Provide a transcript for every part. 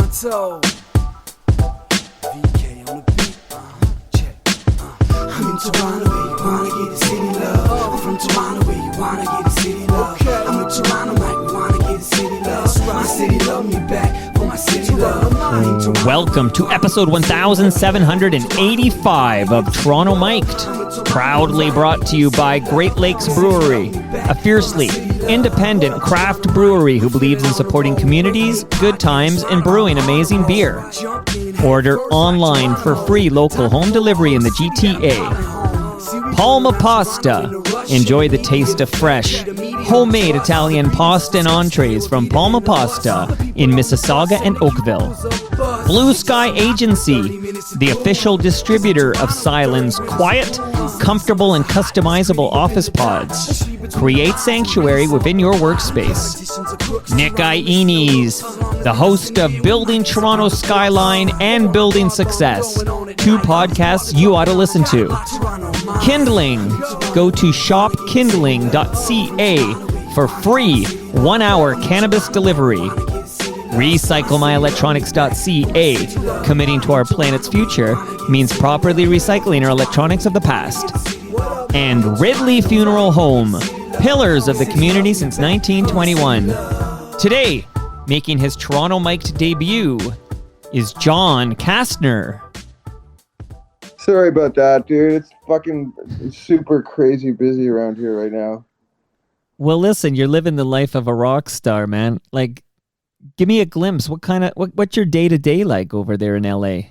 Toronto. VK on the beat. Check. I'm in Toronto where you wanna get the city love. I'm from Toronto where you wanna get the city love. I'm in Toronto like we wanna get the city love. My city love me back for my city love. Welcome to episode 1785 of Toronto Mic'd, proudly brought to you by Great Lakes Brewery, a fiercely independent craft brewery who believes in supporting communities, good times, and brewing amazing beer. Order online for free local home delivery in the GTA. Palma Pasta. Enjoy the taste of fresh, homemade Italian pasta and entrees from Palma Pasta in Mississauga and Oakville. Blue Sky Agency, the official distributor of Silen's quiet, comfortable, and customizable office pods. Create sanctuary within your workspace. Nick Ienes, the host of Building Toronto Skyline and Building Success, two podcasts you ought to listen to. Kindling, go to shopkindling.ca for free 1-hour cannabis delivery. RecycleMyElectronics.ca, committing to our planet's future, means properly recycling our electronics of the past. And Ridley Funeral Home, pillars of the community since 1921. Today, making his Toronto Mic'd debut, is John Kastner. Sorry about that, dude. It's fucking super crazy busy around here right now. Well, listen, you're living the life of a rock star, man. Like, give me a glimpse. What's your day-to-day like over there in LA?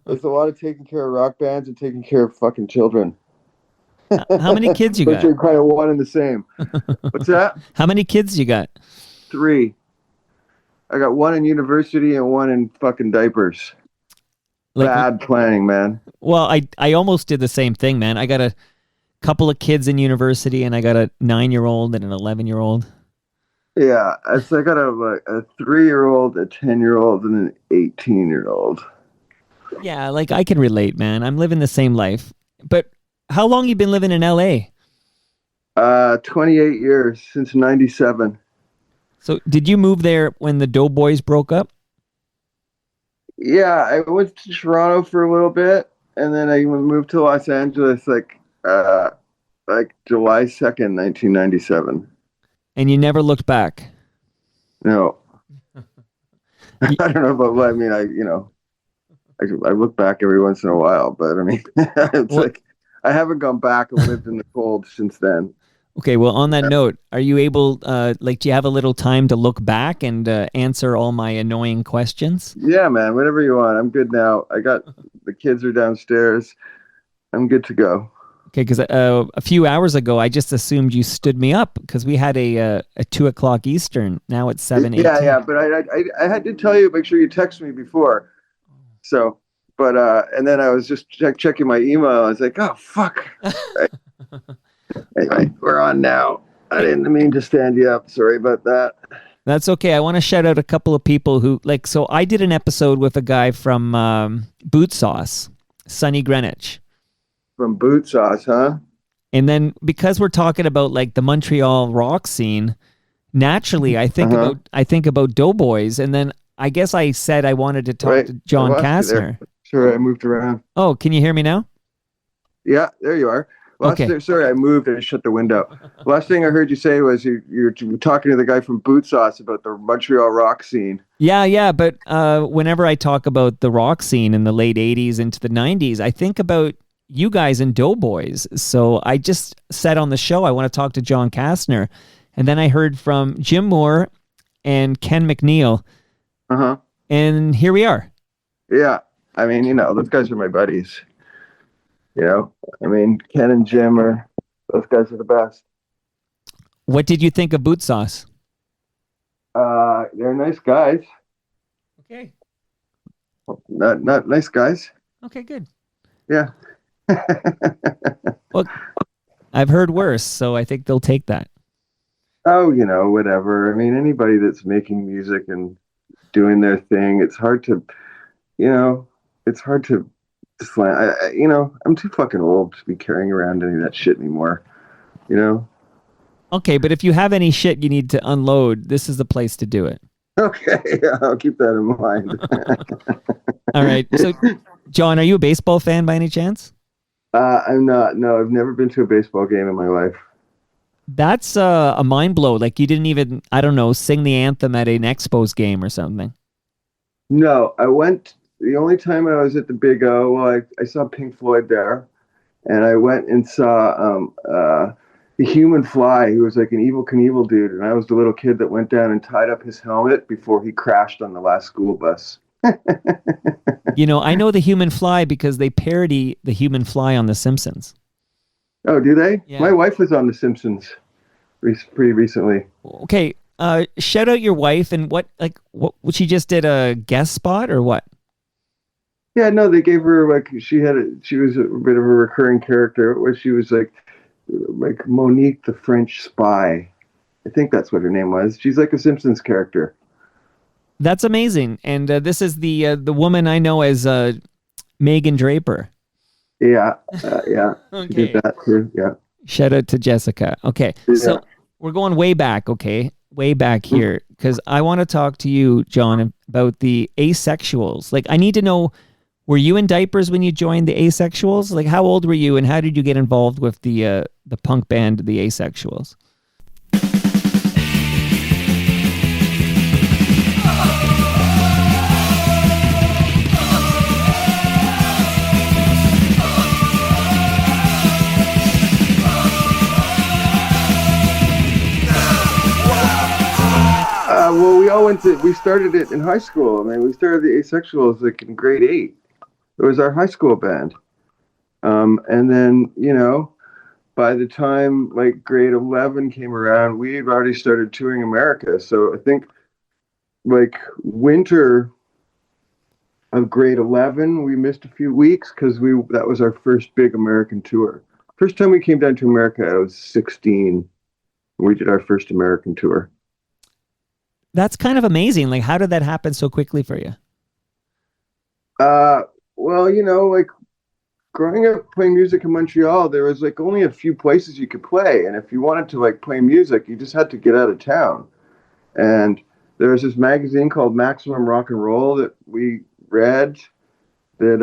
There's a lot of taking care of rock bands and taking care of fucking children. How many kids you got? Which are kind of one and the same. What's that? How many kids you got? 3. I got 1 in university and 1 in fucking diapers. Bad planning, man. Well, I almost did the same thing, man. I got a couple of kids in university, and I got a 9-year-old and an 11-year-old. Yeah, so I got a 3-year-old, a 10-year-old, and an 18-year-old. Yeah, like I can relate, man. I'm living the same life. But how long you been living in LA? 28 years, since 97. So did you move there when the Doughboys broke up? Yeah, I went to Toronto for a little bit, and then I moved to Los Angeles like July 2nd, 1997. And you never looked back? No. I don't know about what I mean. I look back every once in a while, but I mean, it's like I haven't gone back and lived in the cold since then. Okay, well, on that note, are you able, do you have a little time to look back and answer all my annoying questions? Yeah, man, whatever you want. I'm good now. The kids are downstairs. I'm good to go. Okay, because a few hours ago, I just assumed you stood me up because we had a 2 o'clock Eastern. Now it's 7:18. Yeah, but I had to tell you, make sure you text me before. So, but, and then I was just checking my email. I was like, oh, fuck. Anyway, we're on now. I didn't mean to stand you up. Sorry about that. That's okay. I want to shout out a couple of people who, so I did an episode with a guy from Boot Sauce, Sonny Greenwich. From Boot Sauce, huh? And then because we're talking about the Montreal rock scene, naturally I think about Doughboys, and then I guess I said I wanted to talk to John Kastner. Sorry, I moved around. Oh, can you hear me now? Yeah, there you are. Okay. Sorry, I moved and shut the window. Last thing I heard you say was you're talking to the guy from Boot Sauce about the Montreal rock scene. Yeah, but whenever I talk about the rock scene in the late 80s into the 90s, I think about you guys in Doughboys. So I just said on the show I want to talk to John Kastner. And then I heard from Jim Moore and Ken McNeil. Uh-huh. And here we are. Yeah. I mean, those guys are my buddies. I mean, Ken and Jim those guys are the best. What did you think of Boot Sauce? They're nice guys. Okay. Not nice guys. Okay, good. Yeah. Well, I've heard worse, so I think they'll take that. Oh, whatever. I mean, anybody that's making music and doing their thing, it's hard to I'm too fucking old to be carrying around any of that shit anymore. Okay, but if you have any shit you need to unload, this is the place to do it. Okay, I'll keep that in mind. All right. So, John, are you a baseball fan by any chance? I'm not. No, I've never been to a baseball game in my life. That's a mind blow. Like you didn't even, I don't know, sing the anthem at an Expos game or something. No, I went. The only time I was at the Big O, well, I saw Pink Floyd there, and I went and saw the Human Fly, who was like an evil Knievel dude, and I was the little kid that went down and tied up his helmet before he crashed on the last school bus. You know, I know the Human Fly because they parody the Human Fly on The Simpsons. Oh, do they? Yeah. My wife was on The Simpsons pretty recently. Okay, shout out your wife and what she just did a guest spot or what? Yeah, no, they gave her like she was a bit of a recurring character where she was like Monique the French spy. I think that's what her name was. She's like a Simpsons character. That's amazing. And this is the woman I know as Megan Draper. Yeah, yeah, she Okay. did that too. Yeah. Shout out to Jessica. Okay, Yeah. so we're going way back. Okay, way back here because I want to talk to you, John, about the Asexuals. Like, I need to know. Were you in diapers when you joined the Asexuals? Like, how old were you, and how did you get involved with the punk band, the Asexuals? Well, we started it in high school. I mean, we started the Asexuals like in grade 8. It was our high school band. And then, by the time like grade 11 came around, we had already started touring America. So I think like winter of grade 11, we missed a few weeks because that was our first big American tour. First time we came down to America, I was 16. We did our first American tour. That's kind of amazing. Like, how did that happen so quickly for you? Well, like growing up playing music in Montreal, there was like only a few places you could play. And if you wanted to like play music, you just had to get out of town. And there was this magazine called Maximum Rock and Roll that we read that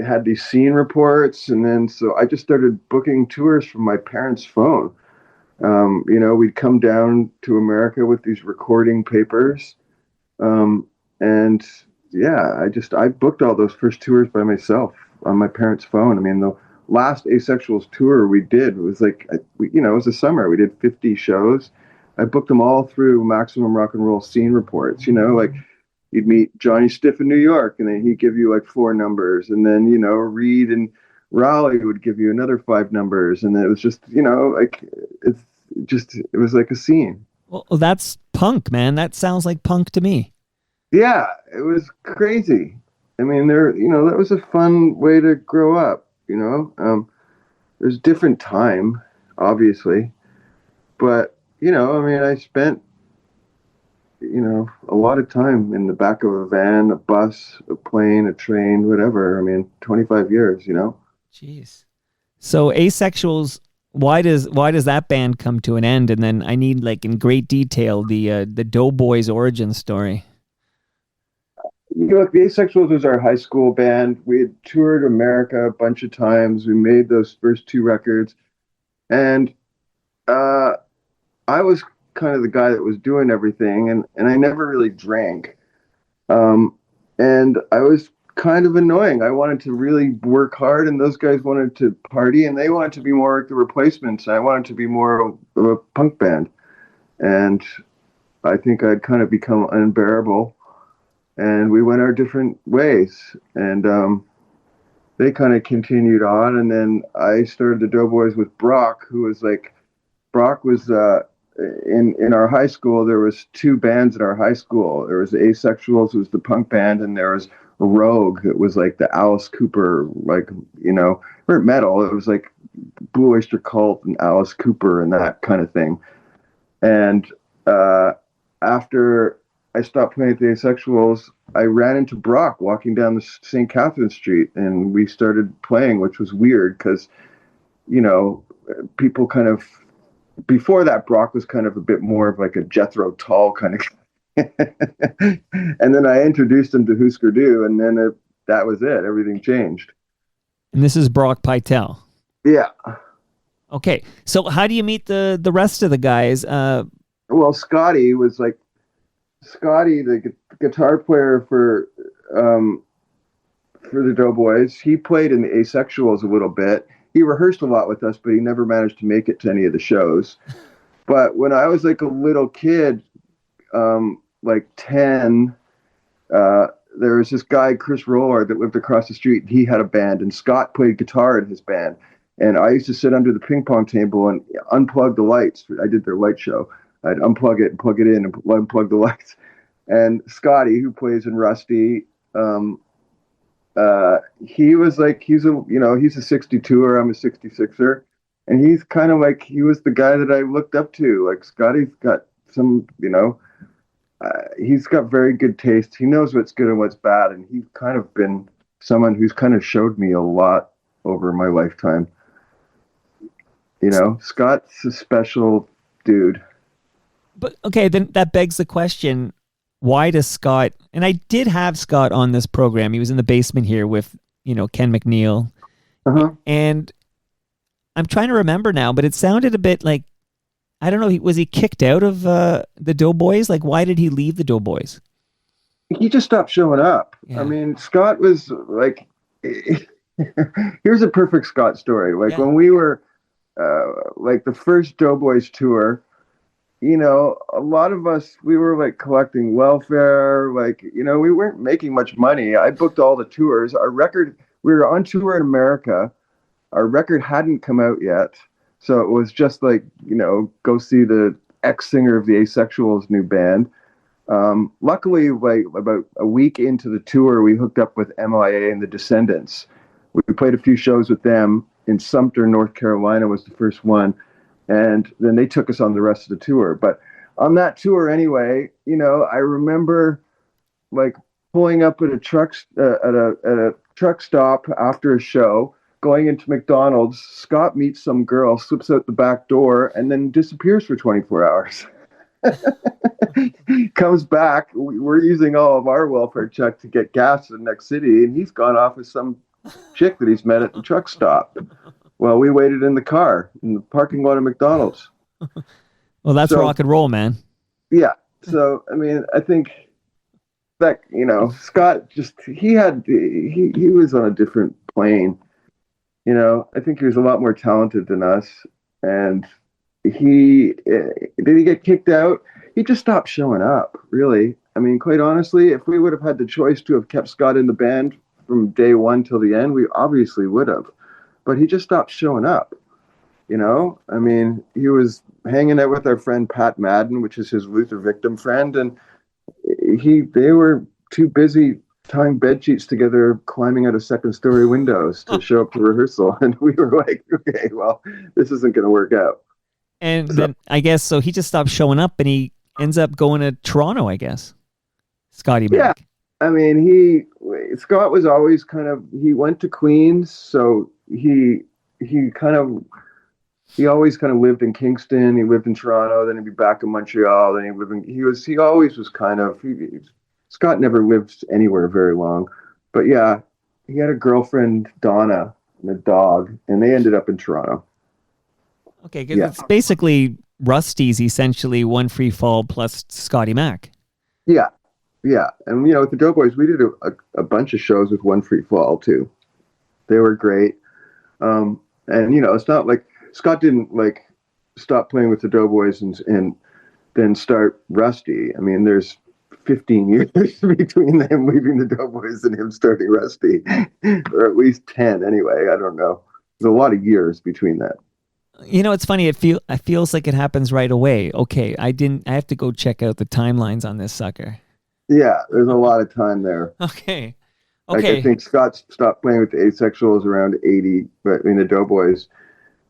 had these scene reports. And then so I just started booking tours from my parents' phone. We'd come down to America with these recording papers. And yeah, I booked all those first tours by myself on my parents' phone. I mean, the last Asexuals tour we did was like, it was a summer. We did 50 shows. I booked them all through Maximum Rock and Roll scene reports. Like you'd meet Johnny Stiff in New York, and then he'd give you like 4 numbers, and then Reed and Raleigh would give you another 5 numbers, and it was just like it was like a scene. Well, that's punk, man. That sounds like punk to me. Yeah, it was crazy. I mean, that was a fun way to grow up. There's different time, obviously, but I spent a lot of time in the back of a van, a bus, a plane, a train, whatever. I mean, 25 years. Jeez. So Asexuals, why does that band come to an end? And then I need like in great detail the Doughboys origin story. The Asexuals was our high school band. We had toured America a bunch of times. We made those first 2 records, and I was kind of the guy that was doing everything, and I never really drank, and I was kind of annoying. I wanted to really work hard, and those guys wanted to party, and they wanted to be more like the Replacements. And I wanted to be more of a punk band, and I think I'd kind of become unbearable, and we went our different ways. And they kind of continued on, and then I started the Doughboys with Brock, who was like, Brock was in our high school. There was 2 bands in our high school. There was the Asexuals, who was the punk band, and there was Rogue. It was like the Alice Cooper, like, or metal. It was like Blue Oyster Cult and Alice Cooper and that kind of thing. And after I stopped playing at the Asexuals, I ran into Brock walking down the St. Catherine Street, and we started playing, which was weird because, people kind of before that, Brock was kind of a bit more of like a Jethro Tull kind of guy. And then I introduced him to Husker Du, and then that was it. Everything changed. And this is Brock Pytel. Yeah. Okay, so how do you meet the rest of the guys? Well, Scotty, the guitar player for the Doughboys. He played in the Asexuals a little bit. He rehearsed a lot with us, but he never managed to make it to any of the shows. But when I was like a little kid, like 10, there was this guy, Chris Roller, that lived across the street. He had a band, and Scott played guitar in his band. And I used to sit under the ping pong table and unplug the lights. I did their light show. I'd unplug it and plug it in and unplug the lights. And Scotty, who plays in Rusty, he was like, he's a 62er, I'm a 66er. And he's kind of like, he was the guy that I looked up to. Like, Scotty's got some, he's got very good taste. He knows what's good and what's bad. And he's kind of been someone who's kind of showed me a lot over my lifetime. Scott's a special dude. But okay, then that begs the question, why does Scott, and I did have Scott on this program. He was in the basement here with, Ken McNeil. Uh-huh. And I'm trying to remember now, but it sounded a bit like, I don't know, was he kicked out of the Doughboys? Like, why did he leave the Doughboys? He just stopped showing up. Yeah. I mean, Scott was like, here's a perfect Scott story. Like, when we were, like the first Doughboys tour, a lot of us, we were like collecting welfare, like, we weren't making much money. I booked all the tours. We were on tour in America. Our record hadn't come out yet. So it was just like, go see the ex-singer of the Asexuals new band. Luckily, like about a week into the tour, we hooked up with MIA and the Descendants. We played a few shows with them in Sumter, North Carolina was the first one. And then they took us on the rest of the tour. But on that tour anyway, I remember like pulling up at a truck stop after a show, going into McDonald's. Scott meets some girl, slips out the back door, and then disappears for 24 hours. Comes back. We're using all of our welfare check to get gas in the next city, and he's gone off with some chick that he's met at the truck stop. Well, we waited in the car in the parking lot of McDonald's. Well, that's rock and roll, man. Yeah. So, I mean, I think that, Scott he was on a different plane. I think he was a lot more talented than us. And did he get kicked out? He just stopped showing up, really. I mean, quite honestly, if we would have had the choice to have kept Scott in the band from day one till the end, we obviously would have. But he just stopped showing up, I mean, he was hanging out with our friend Pat Madden, which is his Luther victim friend, and they were too busy tying bed sheets together, climbing out of second-story windows to show up to rehearsal. And we were like, okay, well, this isn't going to work out. And then I guess, so he just stopped showing up, and he ends up going to Toronto, I guess. Scotty Mac. Yeah. I mean, Scott was always he went to Queens, so he always kind of lived in Kingston. He lived in Toronto, then he'd be back in Montreal. Then he always was Scott never lived anywhere very long, but yeah, he had a girlfriend, Donna, and a dog, and they ended up in Toronto. Okay, because it's basically Rusty's essentially One Free Fall plus Scotty Mac. Yeah. Yeah, and with the Doughboys, we did a bunch of shows with One Free Fall too. They were great, and it's not like Scott didn't like stop playing with the Doughboys and then start Rusty. I mean, there's 15 years between them leaving the Doughboys and him starting Rusty, or at least 10 anyway. I don't know. There's a lot of years between that. It's funny. It feels like it happens right away. Okay, I have to go check out the timelines on this sucker. Yeah, there's a lot of time there. Okay. Like, I think Scott stopped playing with the Asexuals around 80, but in the Doughboys,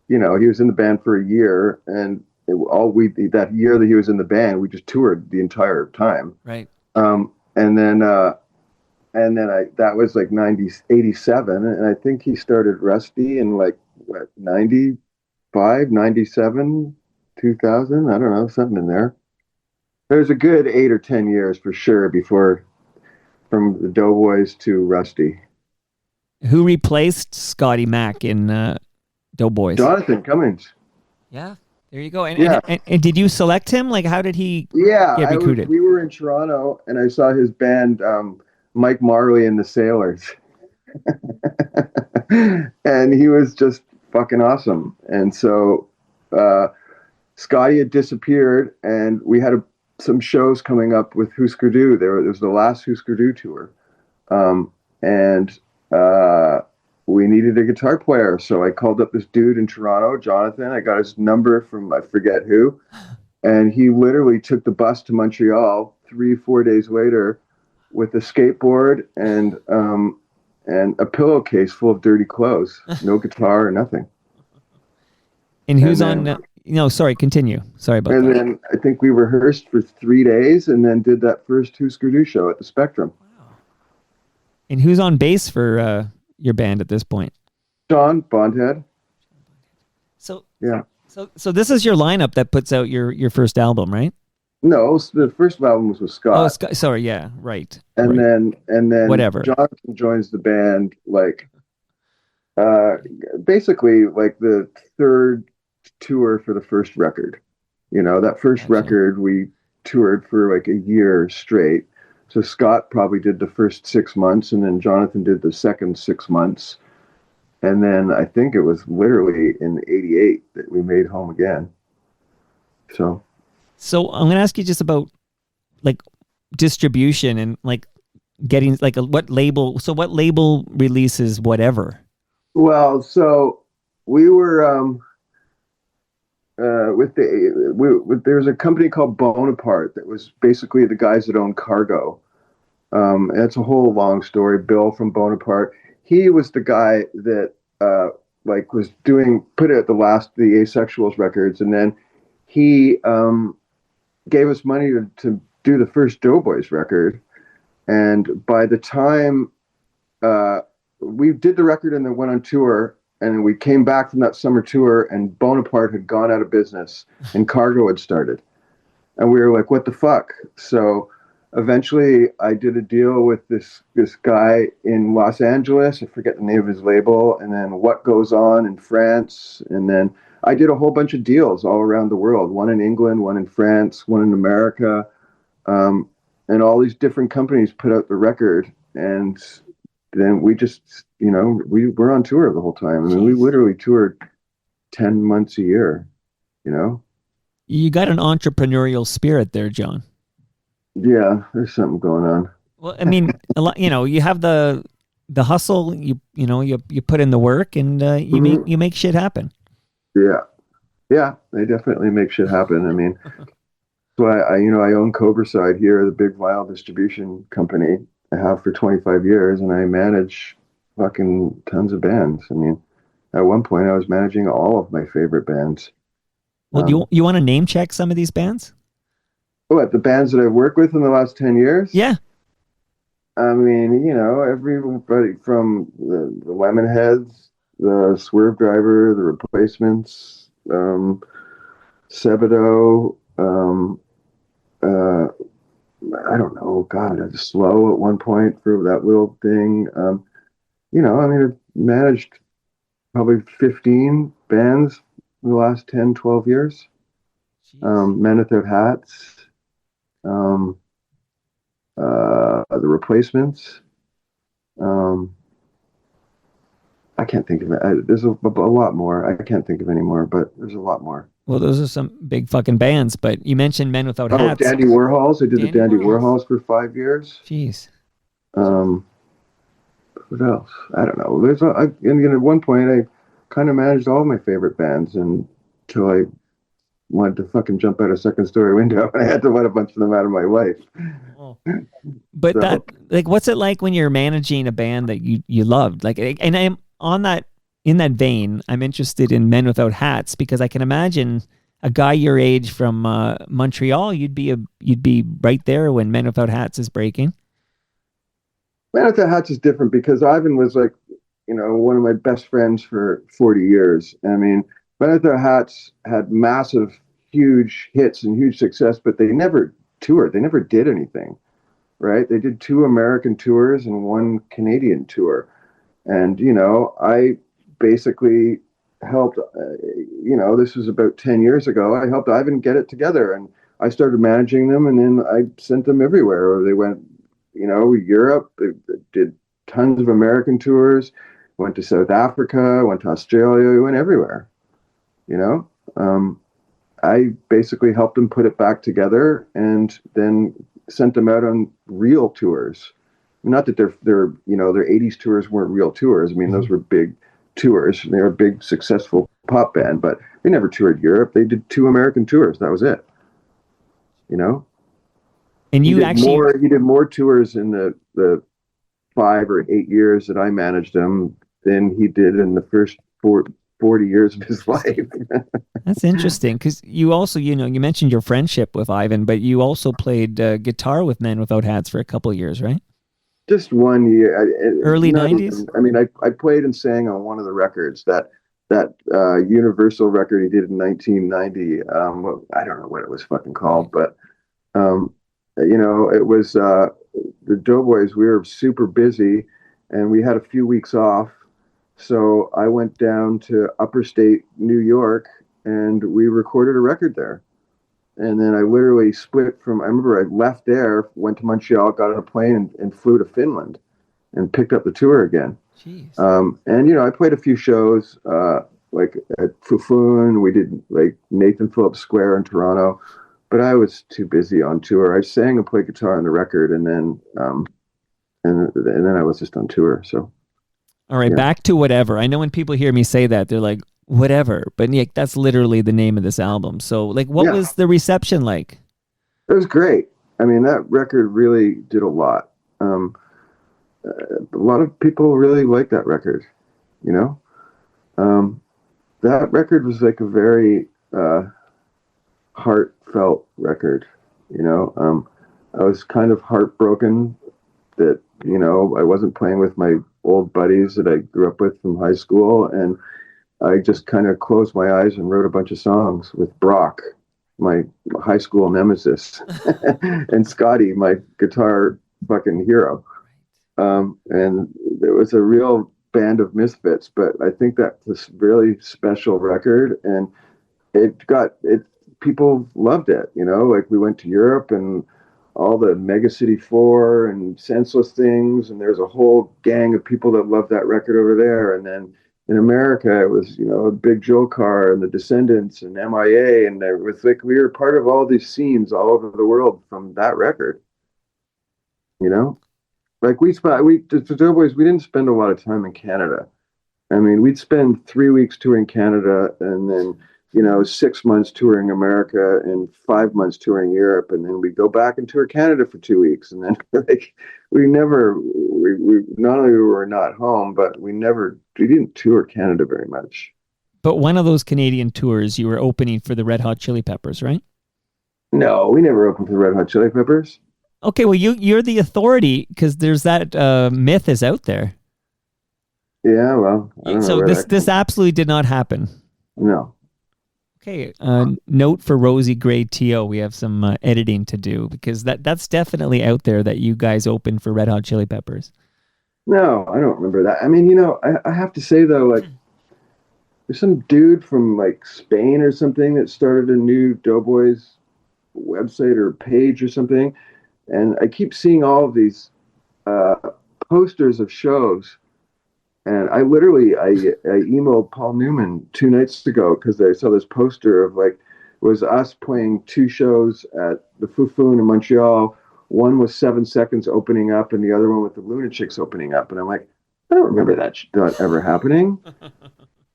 he was in the band for a year, and that year that he was in the band, we just toured the entire time. Right. And then that was like 87, and I think he started Rusty in like 95, 97. 2000. I don't know, something in there. There's a good 8 or 10 years for sure before from the Doughboys to Rusty. Who replaced Scotty Mac in Doughboys? Jonathan Cummings. Yeah, there you go. Yeah, And did you select him? Like, how did he yeah. get recruited? We were in Toronto, and I saw his band, Mike Marley and the Sailors, and he was just fucking awesome. And so uh, Scotty had disappeared, and we had some shows coming up with Husker Du. There was the last Husker Du tour, and we needed a guitar player. So I called up this dude in Toronto, Jonathan. I got his number from I forget who, and he literally took the bus to Montreal 3 4 days later with a skateboard and a pillowcase full of dirty clothes, no guitar or nothing. And who's and then, on? No, sorry. Continue. Sorry about And that. then I think we rehearsed for 3 days and then did that first Husker Du show at the Spectrum. And who's on bass for your band at this point? Sean Bondhead. So Yeah. So this is your lineup that puts out your first album, right? No, the first album was with Scott. Oh, sorry. Yeah, right. And right. then Whatever. Jonathan joins the band like basically like the third tour for the first record. You know, that first Gotcha. record we toured for like a year straight. So Scott probably did the first 6 months, and then Jonathan did the second 6 months. And then I think it was literally in '88 that we made Home Again. So I'm going to ask you just about like distribution and like getting like what label. So what label releases whatever? well, so we were there's a company called Bonaparte that was basically the guys that owned Cargo. And it's a whole long story. Bill from Bonaparte, he was the guy that like was put out the Asexuals records, and then he gave us money to do the first Doughboys record. And by the time we did the record and then went on tour, and we came back from that summer tour, and Bonaparte had gone out of business and Cargo had started. And we were like, what the fuck? So eventually I did a deal with this guy in Los Angeles. I forget the name of his label. And then What Goes On in France. And then I did a whole bunch of deals all around the world. One in England, one in France, one in America. And all these different companies put out the record. And then we just, we were on tour the whole time. I mean, we literally toured 10 months a year, You got an entrepreneurial spirit there, John. Yeah, there's something going on. Well, I mean, a lot, you have the hustle, you put in the work, and you make shit happen. Yeah, they definitely make shit happen. I mean, so I own Cobra Side here, the big vinyl distribution company. I have for 25 years, and I manage fucking tons of bands. I mean, at one point I was managing all of my favorite bands. Well, do you want to name check some of these bands? What, the bands that I've worked with in the last 10 years? Yeah. I mean, everybody from the Lemonheads, the Swerve Driver, the Replacements, Sebadoh, I don't know, God, I was Slow at one point for that little thing. I mean, I've managed probably 15 bands in the last 10, 12 years. Men Without Hats, the Replacements. I can't think of it. There's a lot more. I can't think of any more, but there's a lot more. Well, those are some big fucking bands, but you mentioned Men Without Hats. Dandy Warhols. I did the Dandy Warhols for 5 years. Jeez. What else? I don't know. And at one point, I kind of managed all my favorite bands until I wanted to fucking jump out a second story window, and I had to let a bunch of them out of my life. Oh. But what's it like when you're managing a band that you loved? Like, and I'm on that. In that vein, I'm interested in Men Without Hats because I can imagine a guy your age from Montreal, you'd be right there when Men Without Hats is breaking. Men Without Hats is different because Ivan was like, one of my best friends for 40 years. I mean, Men Without Hats had massive, huge hits and huge success, but they never toured. They never did anything, right? They did 2 American tours and 1 Canadian tour. And, I basically helped, this was about 10 years ago. I helped Ivan get it together, and I started managing them, and then I sent them everywhere. They went, Europe, they did tons of American tours, went to South Africa, went to Australia, went everywhere, I basically helped them put it back together and then sent them out on real tours. Not that their 80s tours weren't real tours. I mean, those were big tours. They were a big, successful pop band, but they never toured Europe. They did 2 American tours. That was it. And he did more tours in the 5 or 8 years that I managed him than he did in the first 40 years of his life. That's interesting, because you also, you mentioned your friendship with Ivan, but you also played guitar with Men Without Hats for a couple of years, right? Just 1 year. Early 90s? I mean, I played and sang on one of the records, that Universal record he did in 1990. I don't know what it was fucking called, but, it was the Doughboys. We were super busy, and we had a few weeks off. So I went down to upper state New York, and we recorded a record there. And then I literally I remember I left there, went to Montreal, got on a plane and flew to Finland and picked up the tour again. Jeez. And, I played a few shows, like at Fufun. We did like Nathan Phillips Square in Toronto, but I was too busy on tour. I sang and played guitar on the record, and then I was just on tour. So. All right, back to Whatever. I know when people hear me say that, they're like, whatever. But Nick, that's literally the name of this album. So, what was the reception like? It was great. I mean, that record really did a lot. A lot of people really liked that record, That record was like a very heartfelt record, I was kind of heartbroken that, I wasn't playing with my old buddies that I grew up with from high school, and I just kind of closed my eyes and wrote a bunch of songs with Brock, my high school nemesis, and Scotty, my guitar fucking hero. And it was a real band of misfits, but I think that's this really special record, and people loved it, like we went to Europe and all the Mega City 4 and Senseless Things, and there's a whole gang of people that love that record over there. And then in America, it was, a Big Joe Car and the Descendants and MIA, and it was like we were part of all these scenes all over the world from that record. Like the Doughboys, we didn't spend a lot of time in Canada. I mean, we'd spend 3 weeks touring Canada, and then 6 months touring America and 5 months touring Europe, and then we go back and tour Canada for 2 weeks, and then we not only were not home, but we didn't tour Canada very much. But one of those Canadian tours, you were opening for the Red Hot Chili Peppers, right? No, we never opened for the Red Hot Chili Peppers. Okay, well you're the authority, because there's that myth is out there. Yeah, well, I don't know. So this absolutely did not happen. No. Okay, note for Rosie Gray T.O. We have some editing to do, because that's definitely out there that you guys opened for Red Hot Chili Peppers. No, I don't remember that. I mean, I have to say, though, like, there's some dude from, like, Spain or something that started a new Doughboys website or page or something, and I keep seeing all of these posters of shows. And I emailed Paul Newman 2 nights ago because I saw this poster of it was us playing 2 shows at the Fufun in Montreal. One was 7 Seconds opening up, and the other one with the Lunatics opening up. And I'm like, I don't remember that ever happening.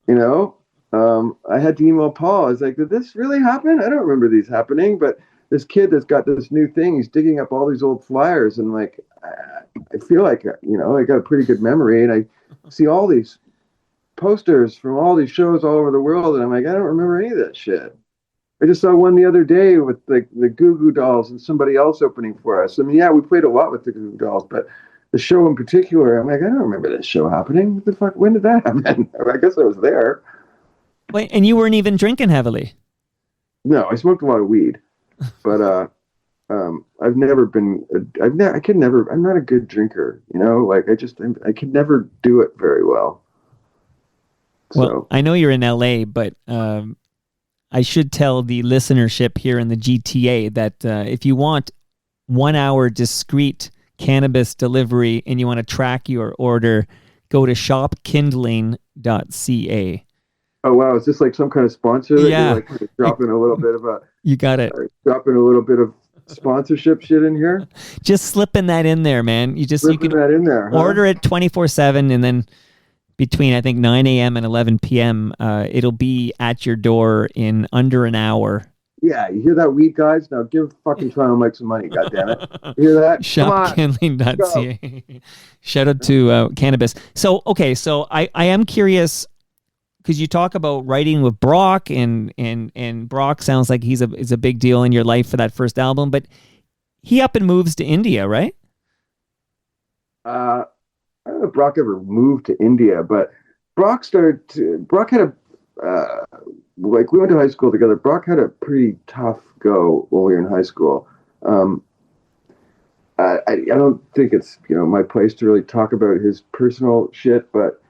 I had to email Paul. I was like, did this really happen? I don't remember these happening. But this kid that's got this new thing, he's digging up all these old flyers, and I feel like I got a pretty good memory, and I see all these posters from all these shows all over the world, and I'm like, I don't remember any of that shit. I just saw one the other day with the Goo Goo Dolls and somebody else opening for us. I mean, yeah, we played a lot with the Goo Goo Dolls, but the show in particular, I'm like, I don't remember this show happening. What the fuck? When did that happen? I guess I was there. Wait, and you weren't even drinking heavily? No, I smoked a lot of weed, but I've never been. I could never. I'm not a good drinker. Like I could never do it very well. Well, So I know you're in LA, but I should tell the listenership here in the GTA that if you want 1 hour discreet cannabis delivery and you want to track your order, go to shopkindling.ca. oh wow, is this like some kind of sponsor that you're Yeah, like dropping a little bit of you got it. dropping a little bit of sponsorship shit in here? Just slipping that in there, man. You Slipping can that in there, huh? order it 24/7, and then between I think 9 a.m. and 11 p.m. It'll be at your door in under an hour. Yeah, you hear that, weed guys? Now give fucking Toronto Mike some money, goddammit. You hear that? Come on. Shopkindling.ca. Shout out to cannabis. So okay, so I am curious because you talk about writing with Brock, and Brock sounds like is a big deal in your life for that first album, but he up and moves to India, right? I don't know if Brock ever moved to India, but Brock had a, like we went to high school together. Brock had a pretty tough go while we were in high school. I don't think it's, my place to really talk about his personal shit, but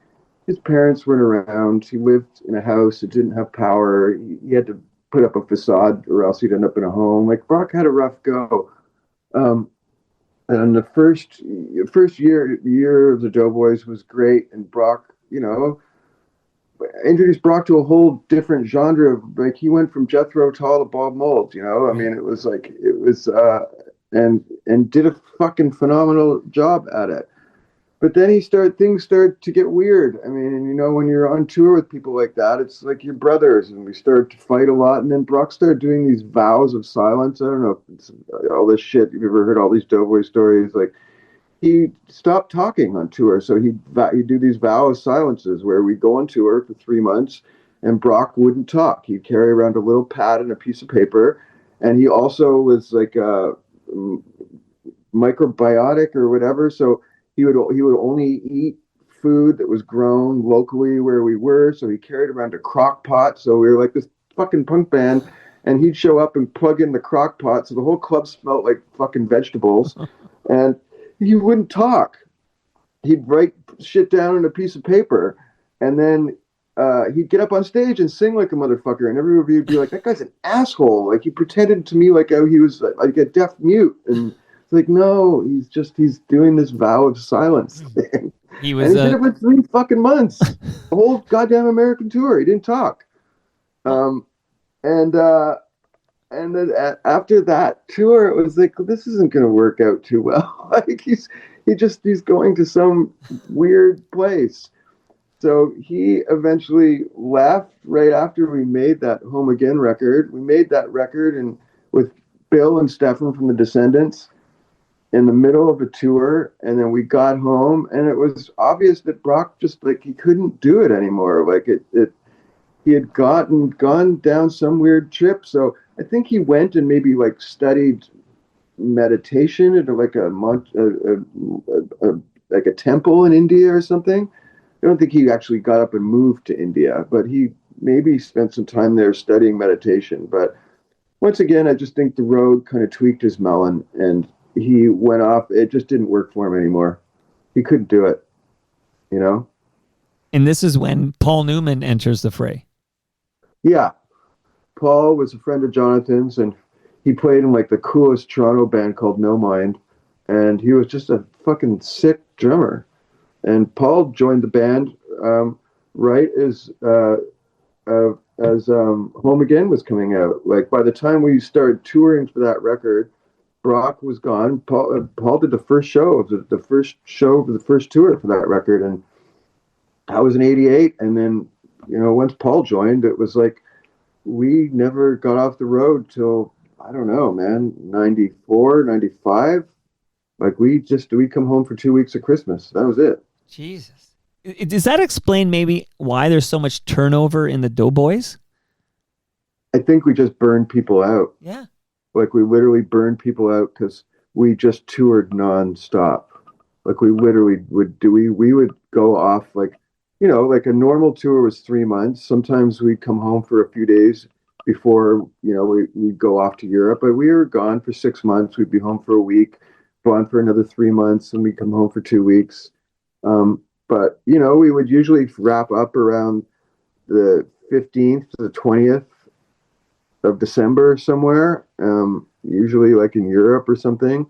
his parents weren't around. He lived in a house that didn't have power. He had to put up a facade or else he'd end up in a home. Like Brock had a rough go. And the first year of the Doughboys was great, and Brock, introduced Brock to a whole different genre. Like he went from Jethro Tull to Bob Mould. I mean, it was and did a fucking phenomenal job at it. But then things started to get weird. I mean, and when you're on tour with people like that, it's like your brothers, and we started to fight a lot. And then Brock started doing these vows of silence. I don't know if it's all this shit. You've ever heard all these Doughboy stories? Like he stopped talking on tour, so he'd do these vow of silences where we'd go on tour for 3 months, and Brock wouldn't talk. He'd carry around a little pad and a piece of paper, and he also was like a microbiotic or whatever, so he would only eat food that was grown locally where we were. So he carried around a crock pot. So we were like this fucking punk band, and he'd show up and plug in the crock pot. So the whole club smelled like fucking vegetables, and he wouldn't talk. He'd write shit down on a piece of paper, and then he'd get up on stage and sing like a motherfucker, and everybody would be like, "That guy's an asshole!" Like he pretended to me like he was like a deaf mute, and it's like, no, he's doing this vow of silence thing. He was. And he did it for 3 fucking months, the whole goddamn American tour. He didn't talk, and then after that tour, it was like, this isn't going to work out too well. Like he's going to some weird place. So he eventually left right after we made that Home Again record. We made that record and with Bill and Stefan from the Descendants in the middle of a tour, and then we got home, and it was obvious that Brock just like he couldn't do it anymore. Like he had gone down some weird trip. So I think he went and maybe like studied meditation at like like a temple in India or something. I don't think he actually got up and moved to India, but he maybe spent some time there studying meditation. But once again, I just think the road kind of tweaked his melon, and he went off. It just didn't work for him anymore. He couldn't do it, And this is when Paul Newman enters the fray. Yeah. Paul was a friend of Jonathan's, and he played in like the coolest Toronto band called No Mind, and he was just a fucking sick drummer. And Paul joined the band right as Home Again was coming out. Like by the time we started touring for that record, Brock was gone. Paul did the first show of the first tour for that record, and I was in '88. And then once Paul joined, it was like we never got off the road till I don't know, man, 94, 95. Like we come home for 2 weeks of Christmas. That was it. Jesus. Does that explain maybe why there's so much turnover in the Doughboys? I think we just burned people out. Yeah. Like we literally burned people out because we just toured nonstop. Like we literally we would go off like, like a normal tour was 3 months. Sometimes we'd come home for a few days, before, we'd go off to Europe. But we were gone for 6 months. We'd be home for a week, gone for another 3 months, and we'd come home for 2 weeks. But we would usually wrap up around the 15th to the 20th of December somewhere, usually like in Europe or something.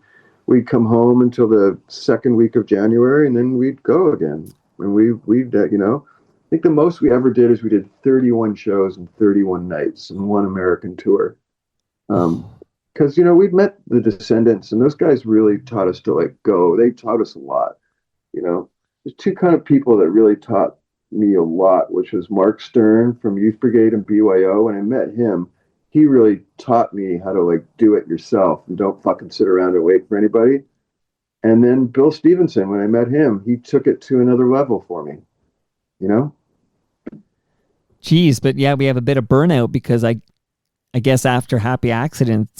We'd come home until the second week of January, and then we'd go again. And we'd I think the most we ever did is we did 31 shows and 31 nights in one American tour. Because we'd met the Descendants, and those guys really taught us to like go. They taught us a lot. There's two kind of people that really taught me a lot, which was Mark Stern from Youth Brigade and BYO. When I met him, he really taught me how to like do it yourself and don't fucking sit around and wait for anybody. And then Bill Stevenson, when I met him, he took it to another level for me. Geez, but yeah, we have a bit of burnout because I guess after Happy Accidents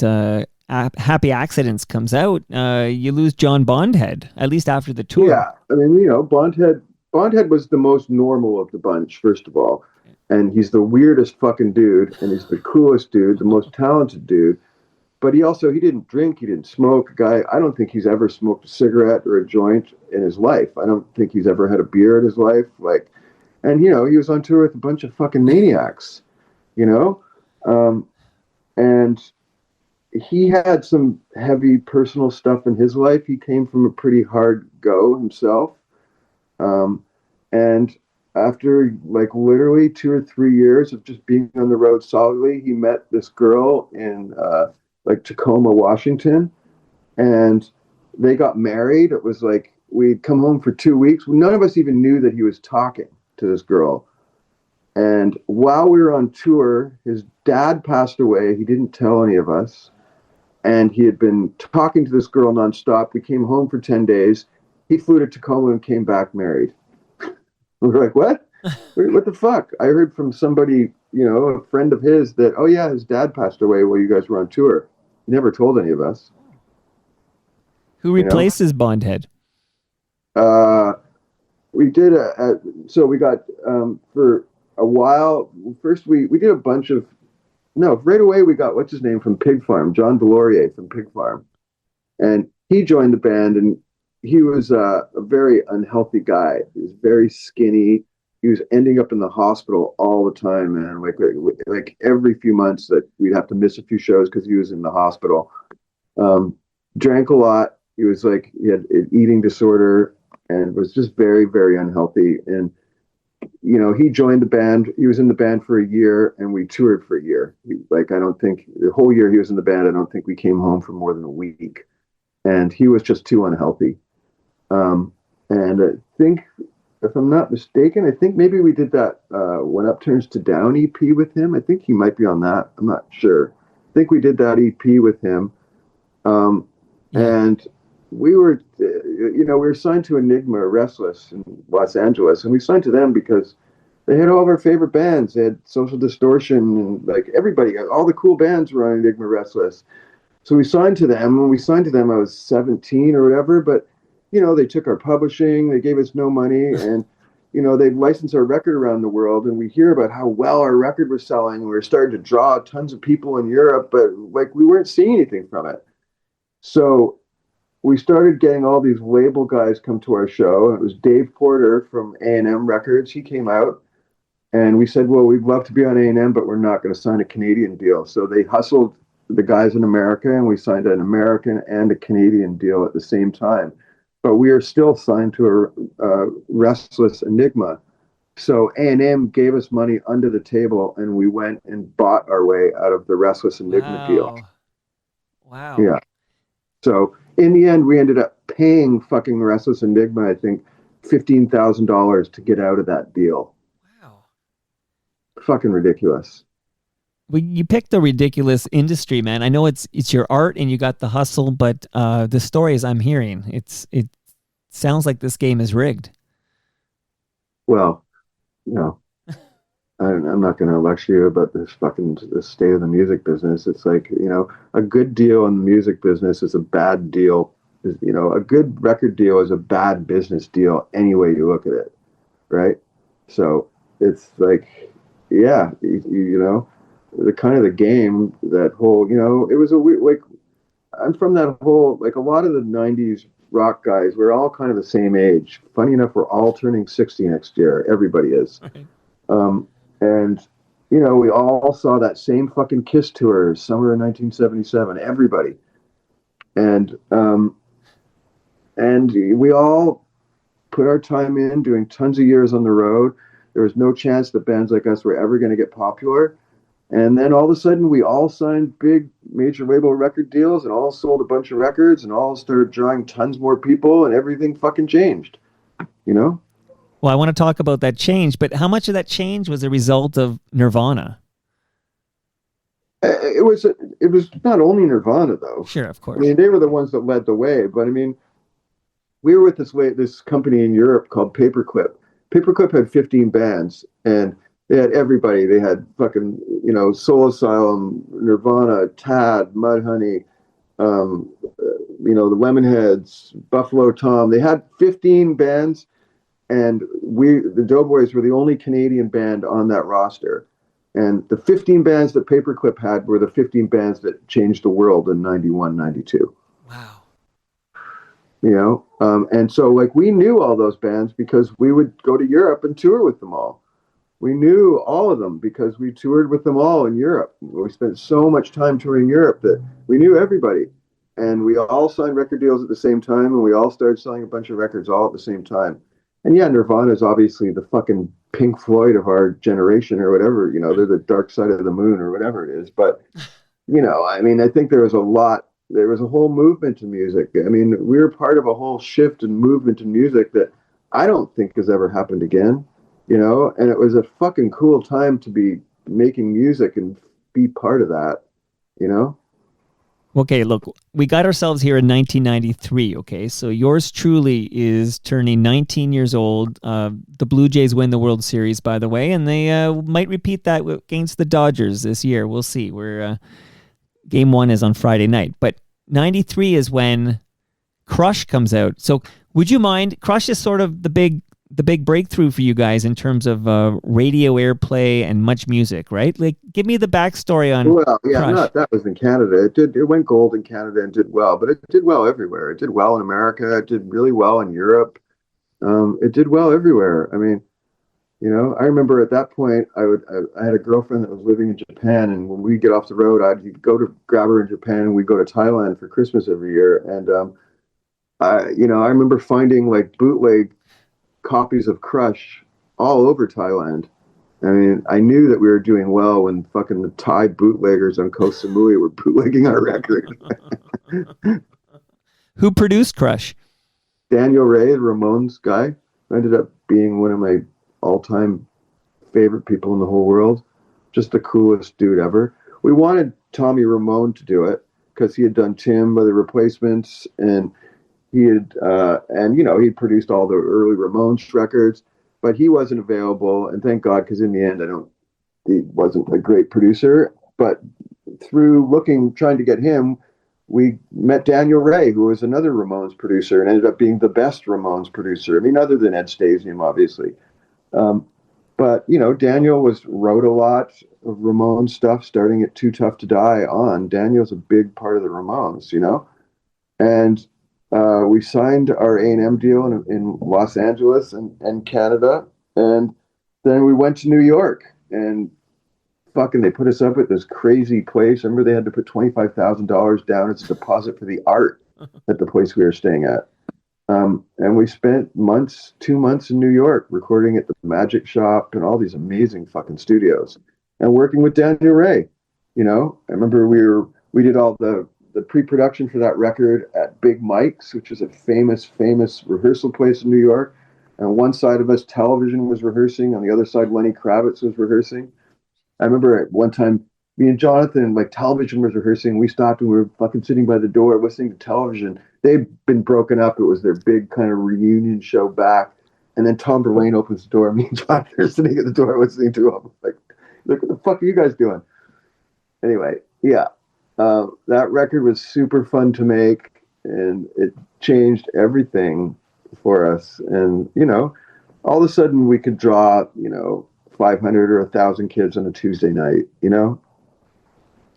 comes out, you lose John Bondhead, at least after the tour. Yeah, I mean, Bondhead was the most normal of the bunch, first of all. And he's the weirdest fucking dude, and he's the coolest dude, the most talented dude. But he didn't drink, he didn't smoke. I don't think he's ever smoked a cigarette or a joint in his life. I don't think he's ever had a beer in his life. And he was on tour with a bunch of fucking maniacs, and he had some heavy personal stuff in his life. He came from a pretty hard go himself. And after like literally 2 or 3 years of just being on the road solidly, he met this girl in like Tacoma, Washington, and they got married. It was like we'd come home for 2 weeks. None of us even knew that he was talking to this girl. And while we were on tour, his dad passed away. He didn't tell any of us. And he had been talking to this girl nonstop. We came home for 10 days. He flew to Tacoma and came back married. We were like, what? What the fuck? I heard from somebody, a friend of his that, oh yeah, his dad passed away while you guys were on tour. He never told any of us. Who replaces Bondhead? We did so we got, for a while, first we did a bunch of, right away we got, what's his name from Pig Farm, John Delorier from Pig Farm. And he joined the band, and he was a very unhealthy guy. He was very skinny. He was ending up in the hospital all the time, man. Like every few months that we'd have to miss a few shows because he was in the hospital. Drank a lot. He had an eating disorder and was just very, very unhealthy. And, he joined the band. He was in the band for a year, and we toured for a year. I don't think the whole year he was in the band, I don't think we came home for more than a week. And he was just too unhealthy. And I think, if I'm not mistaken, I think maybe we did that When Up Turns to Down EP with him. I think he might be on that. I'm not sure. I think we did that EP with him. And we were, we were signed to Enigma Restless in Los Angeles. And we signed to them because they had all of our favorite bands. They had Social Distortion and like everybody, all the cool bands were on Enigma Restless. So we signed to them. When we signed to them, I was 17 or whatever, but they took our publishing, they gave us no money, and, they'd license our record around the world, and we hear about how well our record was selling. We were starting to draw tons of people in Europe, but we weren't seeing anything from it. So we started getting all these label guys come to our show. It was Dave Porter from A&M Records. He came out, and we said, well, we'd love to be on A&M, but we're not going to sign a Canadian deal. So they hustled the guys in America, and we signed an American and a Canadian deal at the same time. But we are still signed to a Restless Enigma. So A&M gave us money under the table, and we went and bought our way out of the Restless Enigma deal. Wow. Yeah. So in the end, we ended up paying fucking Restless Enigma, I think, $15,000 to get out of that deal. Wow. Fucking ridiculous. Well, you picked a ridiculous industry, man. I know it's your art and you got the hustle, but the stories I'm hearing, it sounds like this game is rigged. Well, I'm not going to lecture you about this state of the music business. It's like, a good deal in the music business is a bad deal. A good record deal is a bad business deal any way you look at it, right? So it's like, yeah, the kind of the game, that whole, it was a weird, like, I'm from that whole, like, a lot of the 90s rock guys, we're all kind of the same age. Funny enough, we're all turning 60 next year. Everybody is. Right. And, we all saw that same fucking Kiss tour, summer of 1977, everybody. And we all put our time in doing tons of years on the road. There was no chance that bands like us were ever going to get popular. And then all of a sudden, we all signed big major label record deals and all sold a bunch of records and all started drawing tons more people, and everything fucking changed, Well, I want to talk about that change, but how much of that change was a result of Nirvana? It was not only Nirvana, though. Sure, of course. I mean, they were the ones that led the way. But I mean, we were with this company in Europe called Paperclip. Paperclip had 15 bands, and they had everybody. They had fucking, Soul Asylum, Nirvana, Tad, Mudhoney, the Lemonheads, Buffalo Tom. They had 15 bands, and the Doughboys were the only Canadian band on that roster. And the 15 bands that Paperclip had were the 15 bands that changed the world in 91, 92. Wow. And so, like, we knew all those bands because we would go to Europe and tour with them all. We knew all of them because we toured with them all in Europe. We spent so much time touring Europe that we knew everybody. And we all signed record deals at the same time, and we all started selling a bunch of records all at the same time. And yeah, Nirvana is obviously the fucking Pink Floyd of our generation or whatever. They're the dark side of the moon or whatever it is. But, I mean, I think there was a whole movement in music. I mean, we were part of a whole shift and movement in music that I don't think has ever happened again, and it was a fucking cool time to be making music and be part of that, Okay, look, we got ourselves here in 1993, okay? So yours truly is turning 19 years old. The Blue Jays win the World Series, by the way, and they might repeat that against the Dodgers this year. We'll see. Game 1 is on Friday night. But 93 is when Crush comes out. So would you mind, Crush is sort of the big breakthrough for you guys in terms of radio airplay and much music, right? Like, give me the backstory on Crush. That was in Canada. It went gold in Canada and did well, but it did well everywhere. It did well in America. It did really well in Europe. It did well everywhere. I mean, I remember at that point, I had a girlfriend that was living in Japan, and when we get off the road, I'd go to grab her in Japan, and we'd go to Thailand for Christmas every year. And I remember finding like bootleg copies of Crush all over Thailand. I mean, I knew that we were doing well when fucking the Thai bootleggers on Koh Samui were bootlegging our record. Who produced Crush? Daniel Ray, the Ramones guy, ended up being one of my all-time favorite people in the whole world. Just the coolest dude ever. We wanted Tommy Ramone to do it because he had done Tim by the Replacements, and he had, he produced all the early Ramones records, but he wasn't available. And thank God, because in the end, he wasn't a great producer. But through trying to get him, we met Daniel Ray, who was another Ramones producer and ended up being the best Ramones producer. I mean, other than Ed Stasium, obviously. But, Daniel wrote a lot of Ramones stuff starting at Too Tough to Die on. Daniel's a big part of the Ramones, And we signed our A&M deal in Los Angeles and Canada. And then we went to New York, and fucking they put us up at this crazy place. I remember they had to put $25,000 down as a deposit for the art at the place we were staying at. And we spent 2 months in New York recording at the Magic Shop and all these amazing fucking studios and working with Daniel Ray. I remember we did all the pre-production for that record at Big Mike's, which is a famous rehearsal place in New York. And on one side of us, television was rehearsing. On the other side, Lenny Kravitz was rehearsing. I remember at one time, me and Jonathan, like, television was rehearsing. We stopped and we were fucking sitting by the door listening to television. They'd been broken up. It was their big kind of reunion show back. And then Tom Verlaine opens the door. Me and Jonathan are sitting at the door listening to him. Like, what the fuck are you guys doing? Anyway, yeah. That record was super fun to make, and it changed everything for us. And, all of a sudden we could draw, 500 or 1,000 kids on a Tuesday night,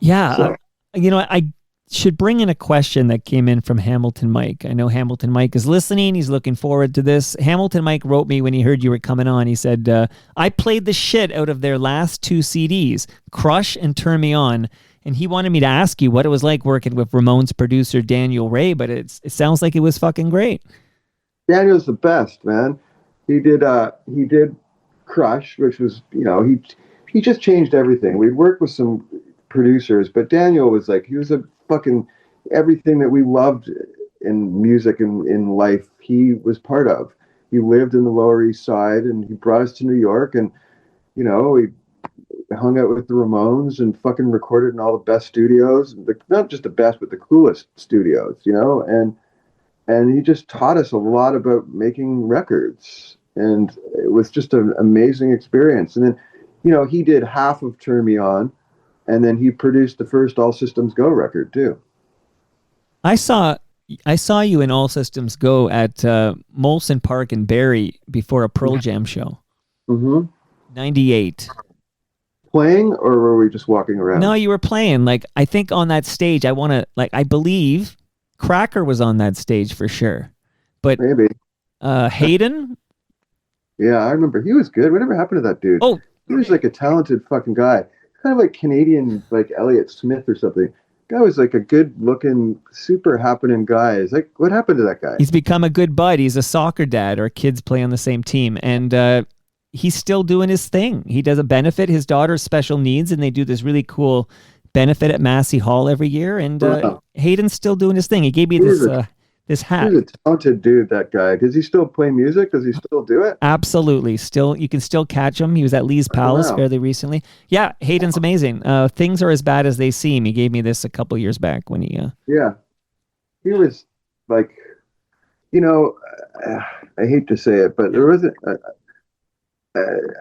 Yeah. So I should bring in a question that came in from Hamilton Mike. I know Hamilton Mike is listening. He's looking forward to this. Hamilton Mike wrote me when he heard you were coming on. He said, I played the shit out of their last 2 CDs, Crush and Turn Me On. And he wanted me to ask you what it was like working with Ramones producer Daniel Ray, but it sounds like it was fucking great. Daniel's the best, man. He did Crush, which was, he just changed everything. We'd worked with some producers, but Daniel was like, he was a fucking everything that we loved in music and in life, he was part of. He lived in the Lower East Side, and he brought us to New York, and we hung out with the Ramones and fucking recorded in all the best studios, not just the best, but the coolest studios, and he just taught us a lot about making records, and it was just an amazing experience. And then, he did half of Turn Me On, and then he produced the first All Systems Go record too. I saw you in All Systems Go at Molson Park in Barrie before a Pearl Jam show. Mm-hmm. 98. Playing, or were we just walking around? No, you were playing. Like, I think on that stage, I believe Cracker was on that stage for sure. But maybe. Hayden? Yeah, I remember. He was good. Whatever happened to that dude? Oh. He was like a talented fucking guy. Kind of like Canadian, like Elliott Smith or something. Guy was like a good looking, super happening guy. It's like, what happened to that guy? He's become a good bud. He's a soccer dad. Our kids play on the same team. And he's still doing his thing. He does a benefit. His daughter's special needs, and they do this really cool benefit at Massey Hall every year. And Hayden's still doing his thing. He gave me this hat. He's a talented dude, that guy. Does he still play music? Does he still do it? Absolutely. You can still catch him. He was at Lee's Palace fairly recently. Yeah, Hayden's amazing. Things are as bad as they seem. He gave me this a couple years back when he... Yeah. He was like, I hate to say it, but there wasn't...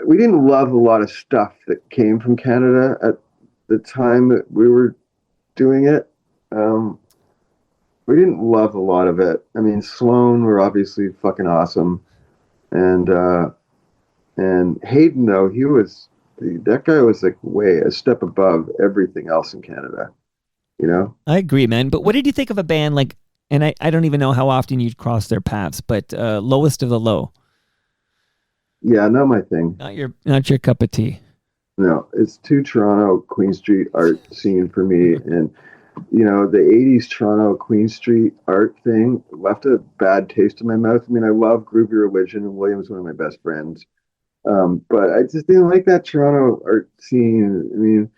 we didn't love a lot of stuff that came from Canada at the time that we were doing it. We didn't love a lot of it. I mean, Sloan were obviously fucking awesome, and Hayden, though, that guy was like way a step above everything else in Canada. I agree, man. But what did you think of a band like? And I don't even know how often you'd cross their paths, but Lowest of the Low. Yeah, not my thing. Not your cup of tea. No, it's too Toronto Queen Street art scene for me, and. The 80s Toronto Queen Street art thing left a bad taste in my mouth. I mean, I love Groovy Religion, and William's one of my best friends. But I just didn't like that Toronto art scene. I mean,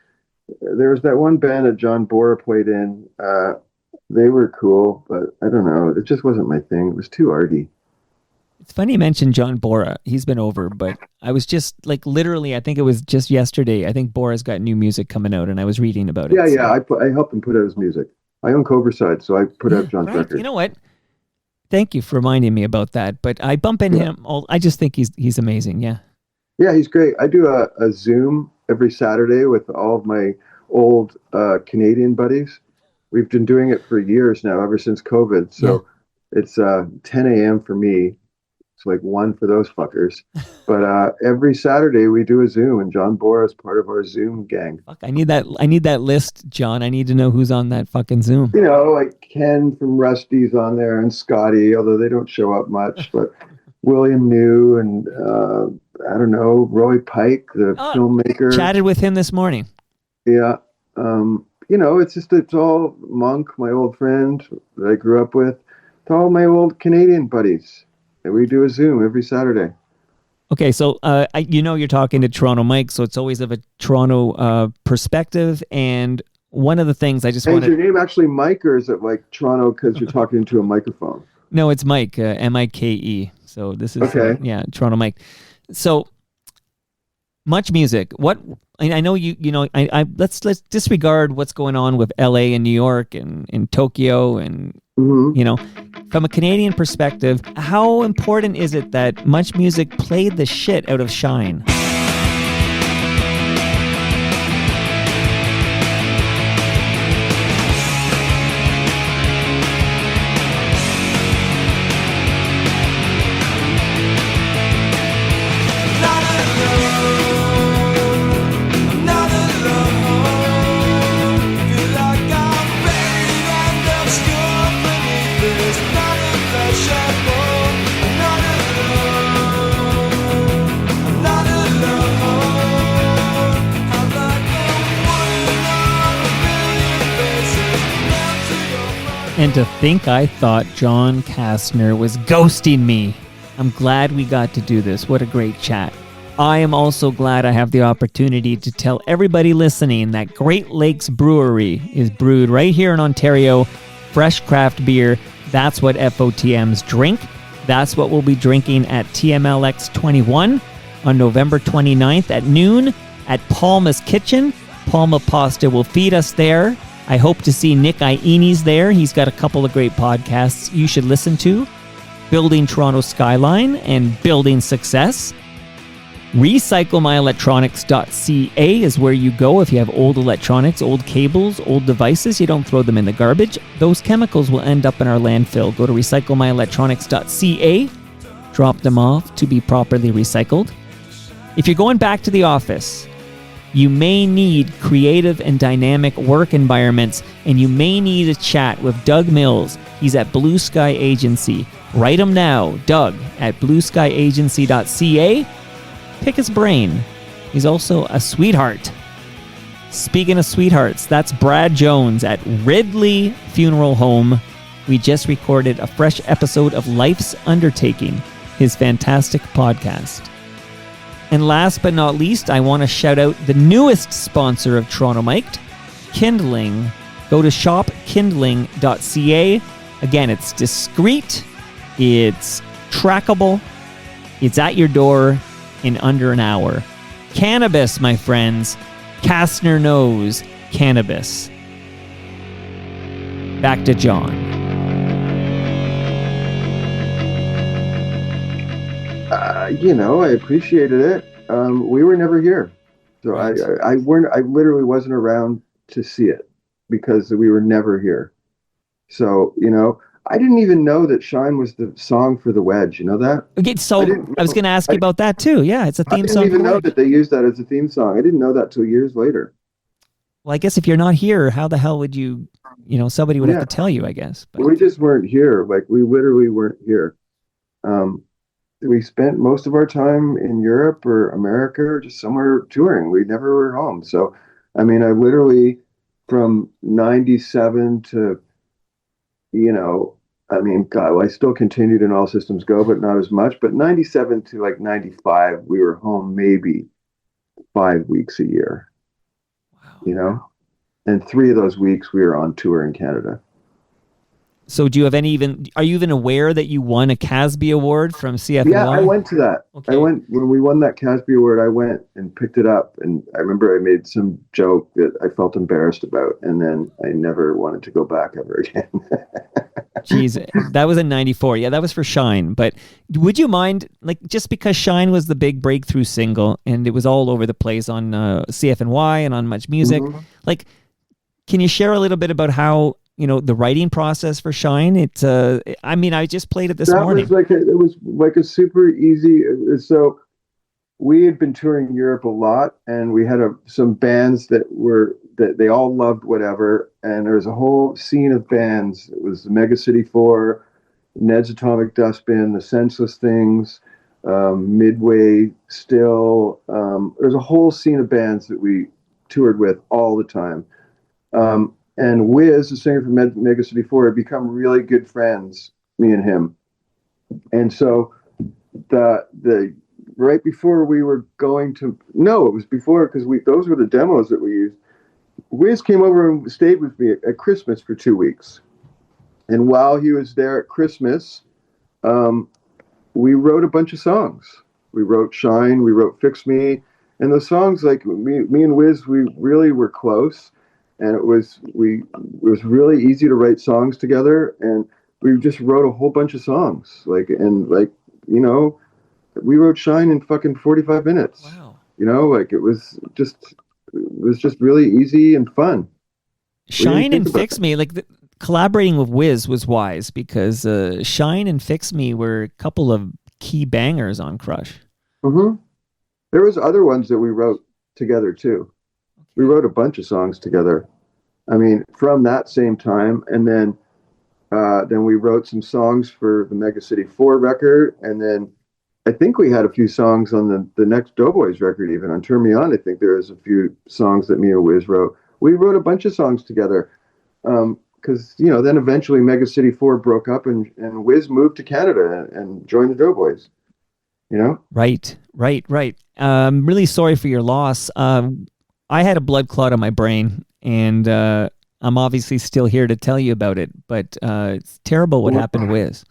there was that one band that John Bora played in. They were cool, but I don't know. It just wasn't my thing. It was too arty. It's funny you mentioned John Bora. He's been over, but I was just literally, I think it was just yesterday. I think Bora's got new music coming out, and I was reading about it. Yeah. I helped him put out his music. I own Coverside, so I put out John's record. You know what? Thank you for reminding me about that. But I bump into him. I just think he's amazing. Yeah. Yeah, he's great. I do a Zoom every Saturday with all of my old Canadian buddies. We've been doing it for years now, ever since COVID. So it's 10 a.m. for me. It's like 1 for those fuckers. But every Saturday we do a Zoom, and John Bora is part of our Zoom gang. Fuck, I need that list, John. I need to know who's on that fucking Zoom. Like Ken from Rusty's on there, and Scotty, although they don't show up much, but William New, and I don't know, Roy Pike, the filmmaker. Chatted with him this morning. Yeah. It's all Monk, my old friend that I grew up with. It's all my old Canadian buddies. And we do a Zoom every Saturday. Okay, so you're talking to Toronto Mike, so it's always of a Toronto perspective. And one of the things I just wanted... Is your name actually Mike, or is it like Toronto because you're talking into a microphone? No, it's Mike, M-I-K-E. So this is, okay. Toronto Mike. So, Much Music. What... I know let's disregard what's going on with LA and New York and Tokyo and, from a Canadian perspective, how important is it that Much Music played the shit out of Shine? And to think I thought John Kastner was ghosting me. I'm glad we got to do this. What a great chat. I am also glad I have the opportunity to tell everybody listening that Great Lakes Brewery is brewed right here in Ontario. Fresh craft beer. That's what FOTMs drink. That's what we'll be drinking at TMLX 21 on November 29th at noon at Palma's Kitchen. Palma Pasta will feed us there. I hope to see Nick Iones there. He's got a couple of great podcasts you should listen to. Building Toronto Skyline and Building Success. RecycleMyElectronics.ca is where you go if you have old electronics, old cables, old devices. You don't throw them in the garbage. Those chemicals will end up in our landfill. Go to RecycleMyElectronics.ca. Drop them off to be properly recycled. If you're going back to the office, you may need creative and dynamic work environments, and you may need a chat with Doug Mills. He's at Blue Sky Agency. Write him now, Doug at blueskyagency.ca. Pick his brain. He's also a sweetheart. Speaking of sweethearts, that's Brad Jones at Ridley Funeral Home. We just recorded a fresh episode of Life's Undertaking, his fantastic podcast. And last but not least, I want to shout out the newest sponsor of Toronto Mic'd, Kindling. Go to shopkindling.ca. Again, it's discreet, it's trackable, it's at your door in under an hour. Cannabis, my friends. Kastner knows cannabis. Back to John. I appreciated it. We were never here, so right. I literally wasn't around to see it because we were never here. So I didn't even know that "Shine" was the song for The Wedge. You know that? Okay, so I was going to ask you about that too. Yeah, it's a theme song. I didn't even know that they used that as a theme song. I didn't know that till years later. Well, I guess if you're not here, how the hell would you? Somebody would have to tell you, I guess. But we just weren't here. Like we literally weren't here. We spent most of our time in Europe or America or just somewhere touring. We never were home. So, I literally from 97 to, I still continued in All Systems Go, but not as much. But 97 to like 95, we were home maybe 5 weeks a year, wow. And 3 of those weeks we were on tour in Canada. So do you have are you even aware that you won a Casby Award from CFNY? Yeah, I went to that. Okay. When we won that Casby Award, I went and picked it up. And I remember I made some joke that I felt embarrassed about. And then I never wanted to go back ever again. Jeez, that was in 94. Yeah, that was for Shine. But would you mind, just because Shine was the big breakthrough single and it was all over the place on CFNY and on Much Music, can you share a little bit about how the writing process for Shine? It's I just played it this morning. It was like a super easy. So we had been touring Europe a lot, and we had some bands that they all loved whatever, and there was a whole scene of bands. It was the Mega City 4, Ned's Atomic Dustbin, the Senseless Things, Midway Still. There's a whole scene of bands that we toured with all the time. And Wiz, the singer from Mega City 4, had become really good friends, me and him. And so the right before we were going to, no, it was before, because those were the demos that we used. Wiz came over and stayed with me at Christmas for 2 weeks. And while he was there at Christmas, we wrote a bunch of songs. We wrote Shine, we wrote Fix Me. And those songs, me and Wiz, we really were close. And it was really easy to write songs together, and we just wrote a whole bunch of songs. We wrote Shine in fucking 45 minutes. Wow. It was just really easy and fun. Shine and Fix Me, collaborating with Wiz was wise because Shine and Fix Me were a couple of key bangers on Crush. Mm-hmm. There was other ones that we wrote together too. We wrote a bunch of songs together. From that same time, and then we wrote some songs for the Mega City 4 record, and then I think we had a few songs on the next Doughboys record, even on Turn Me On. I think there was a few songs that me and Wiz wrote. We wrote a bunch of songs together. because then eventually Mega City 4 broke up, and Wiz moved to Canada and joined the Doughboys. Right. I'm really sorry for your loss. I had a blood clot on my brain, and I'm obviously still here to tell you about it, but it's terrible what happened to Wiz.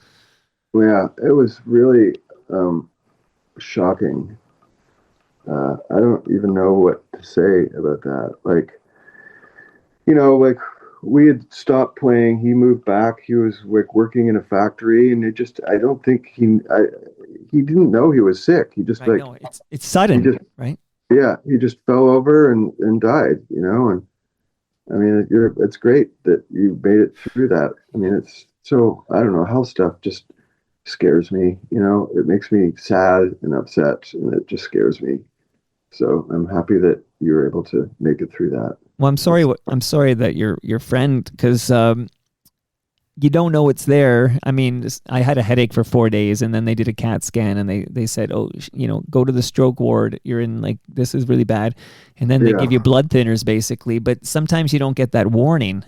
Yeah, it was really shocking. I don't even know what to say about that. Like, we had stopped playing. He moved back. He was like working in a factory, and I don't think he didn't know he was sick. He just it's sudden, right? Yeah, he just fell over and died. And I mean, it's great that you made it through that. I mean, it's so, I don't know, health stuff just scares me. It makes me sad and upset, and it just scares me. So I'm happy that you were able to make it through that. Well, I'm sorry that your friend, because you don't know it's there. I mean, I had a headache for 4 days, and then they did a CAT scan, and they said, oh, go to the stroke ward. You're in, this is really bad. And then they give you blood thinners, basically. But sometimes you don't get that warning.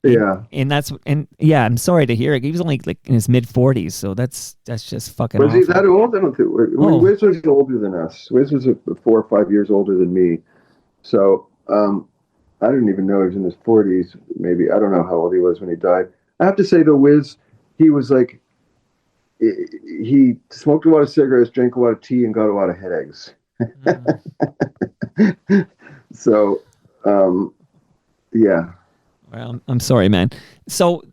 I'm sorry to hear it. He was only in his mid-40s, so that's just fucking awful. Was he that old? I don't think. Wiz was older than us. Wiz was 4 or 5 years older than me. So I didn't even know he was in his 40s. Maybe. I don't know how old he was when he died. I have to say, though, Wiz, he was he smoked a lot of cigarettes, drank a lot of tea, and got a lot of headaches. So, yeah. Well, I'm sorry, man. So,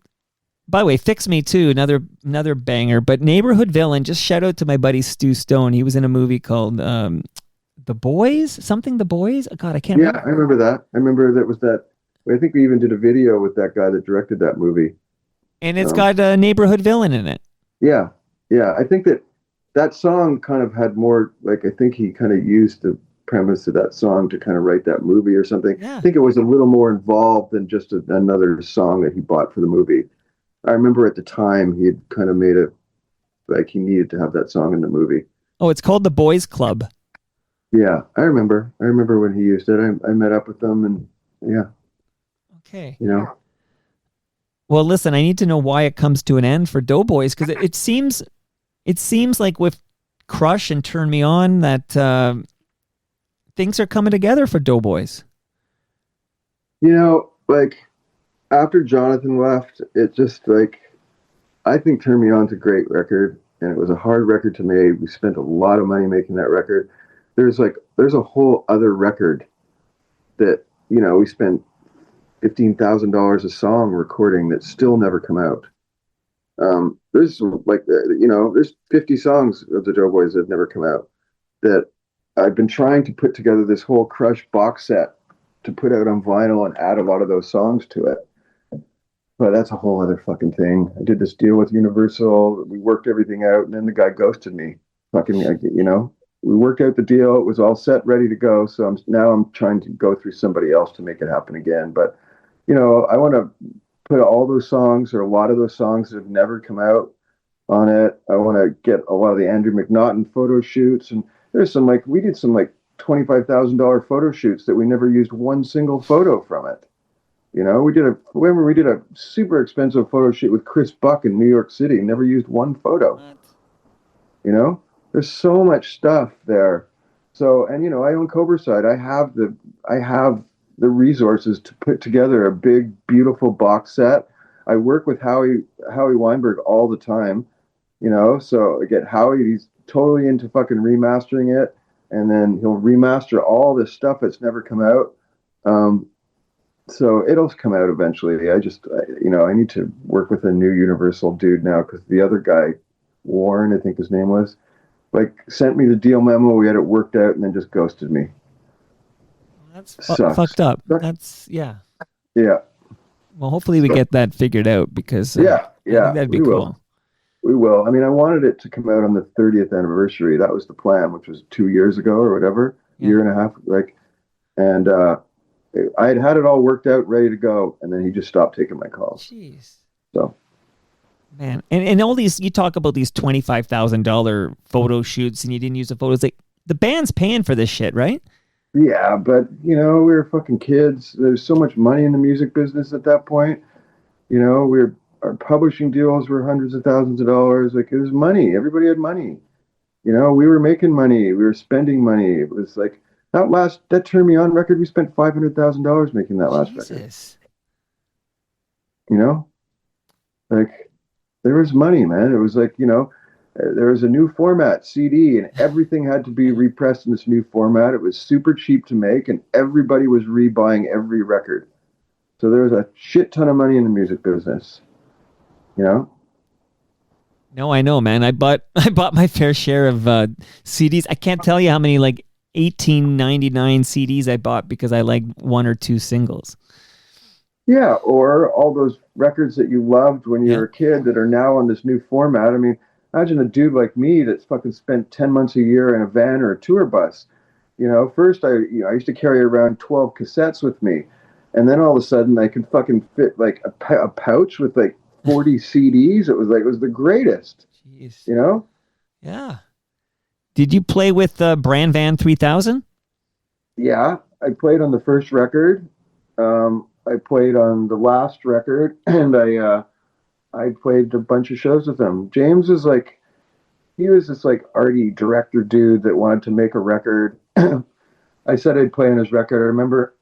by the way, Fix Me Too, another banger. But Neighborhood Villain, just shout out to my buddy Stu Stone. He was in a movie called The Boys? Something The Boys? God, I can't remember. Yeah, I remember that. I remember that was that. I think we even did a video with that guy that directed that movie. And it's got a Neighborhood Villain in it. Yeah. I think that song kind of had more, I think he kind of used the premise of that song to kind of write that movie or something. Yeah. I think it was a little more involved than just another song that he bought for the movie. I remember at the time he had kind of made he needed to have that song in the movie. Oh, it's called The Boys Club. Yeah, I remember when he used it. I met up with them, and yeah. Okay. Well, listen, I need to know why it comes to an end for Doughboys, because it seems like with Crush and Turn Me On that things are coming together for Doughboys. After Jonathan left, it just I think Turn Me On's a great record, and it was a hard record to make. We spent a lot of money making that record. There's a whole other record that we spent $15,000 a song recording that still never come out. There's there's 50 songs of the Doughboys that have never come out that I've been trying to put together this whole Crush box set to put out on vinyl and add a lot of those songs to it. But that's a whole other fucking thing. I did this deal with Universal. We worked everything out, and then the guy ghosted me. We worked out the deal. It was all set, ready to go. So I'm trying to go through somebody else to make it happen again. But, I want to put all those songs, or a lot of those songs that have never come out, on it. I want to get a lot of the Andrew McNaughton photo shoots. And there's some, we did some $25,000 photo shoots that we never used one single photo from it. We did a super expensive photo shoot with Chris Buck in New York City, never used one photo. What? There's so much stuff there. So, and I own Cobraside. I have the resources to put together a big, beautiful box set. I work with Howie Weinberg all the time, so I get Howie, he's totally into fucking remastering it, and then he'll remaster all this stuff that's never come out. So it'll come out eventually. I just, I need to work with a new Universal dude now, because the other guy, Warren, I think his name was, sent me the deal memo. We had it worked out, and then just ghosted me. That's fucked up. That's, yeah. Yeah. Well, hopefully we get that figured out, because yeah, I think that'd be cool. We will. I mean, I wanted it to come out on the 30th anniversary. That was the plan, which was 2 years ago or whatever, year and a half. And I had it all worked out, ready to go, and then he just stopped taking my calls. Jeez. So. Man, and all these, you talk about these $25,000 photo shoots, and you didn't use the photos. The band's paying for this shit, right? Yeah, but we were fucking kids. There's so much money in the music business at that point. You know, our publishing deals were hundreds of thousands of dollars. Like it was money. Everybody had money. You know, we were making money. We were spending money. It was like that Turn Me On record. We spent $500,000 making that last record. Jesus. You know, like there was money, man. It was like, there was a new format, CD, and everything had to be repressed in this new format. It was super cheap to make, and everybody was rebuying every record. So there was a shit ton of money in the music business. You know? No, I know, man. I bought my fair share of CDs. I can't tell you how many like 18.99 CDs I bought because I like one or two singles. Yeah, or all those records that you loved when you were a kid that are now on this new format. I mean, imagine a dude like me that's fucking spent 10 months a year in a van or a tour bus. You know, first I used to carry around 12 cassettes with me. And then all of a sudden I could fucking fit like a pouch with like 40 CDs. It was the greatest. Jeez. You know? Yeah. Did you play with Brand Van 3000? Yeah, I played on the first record. I played on the last record, and I played a bunch of shows with him. James was like, he was this like arty director dude that wanted to make a record. I said I'd play on his record. I remember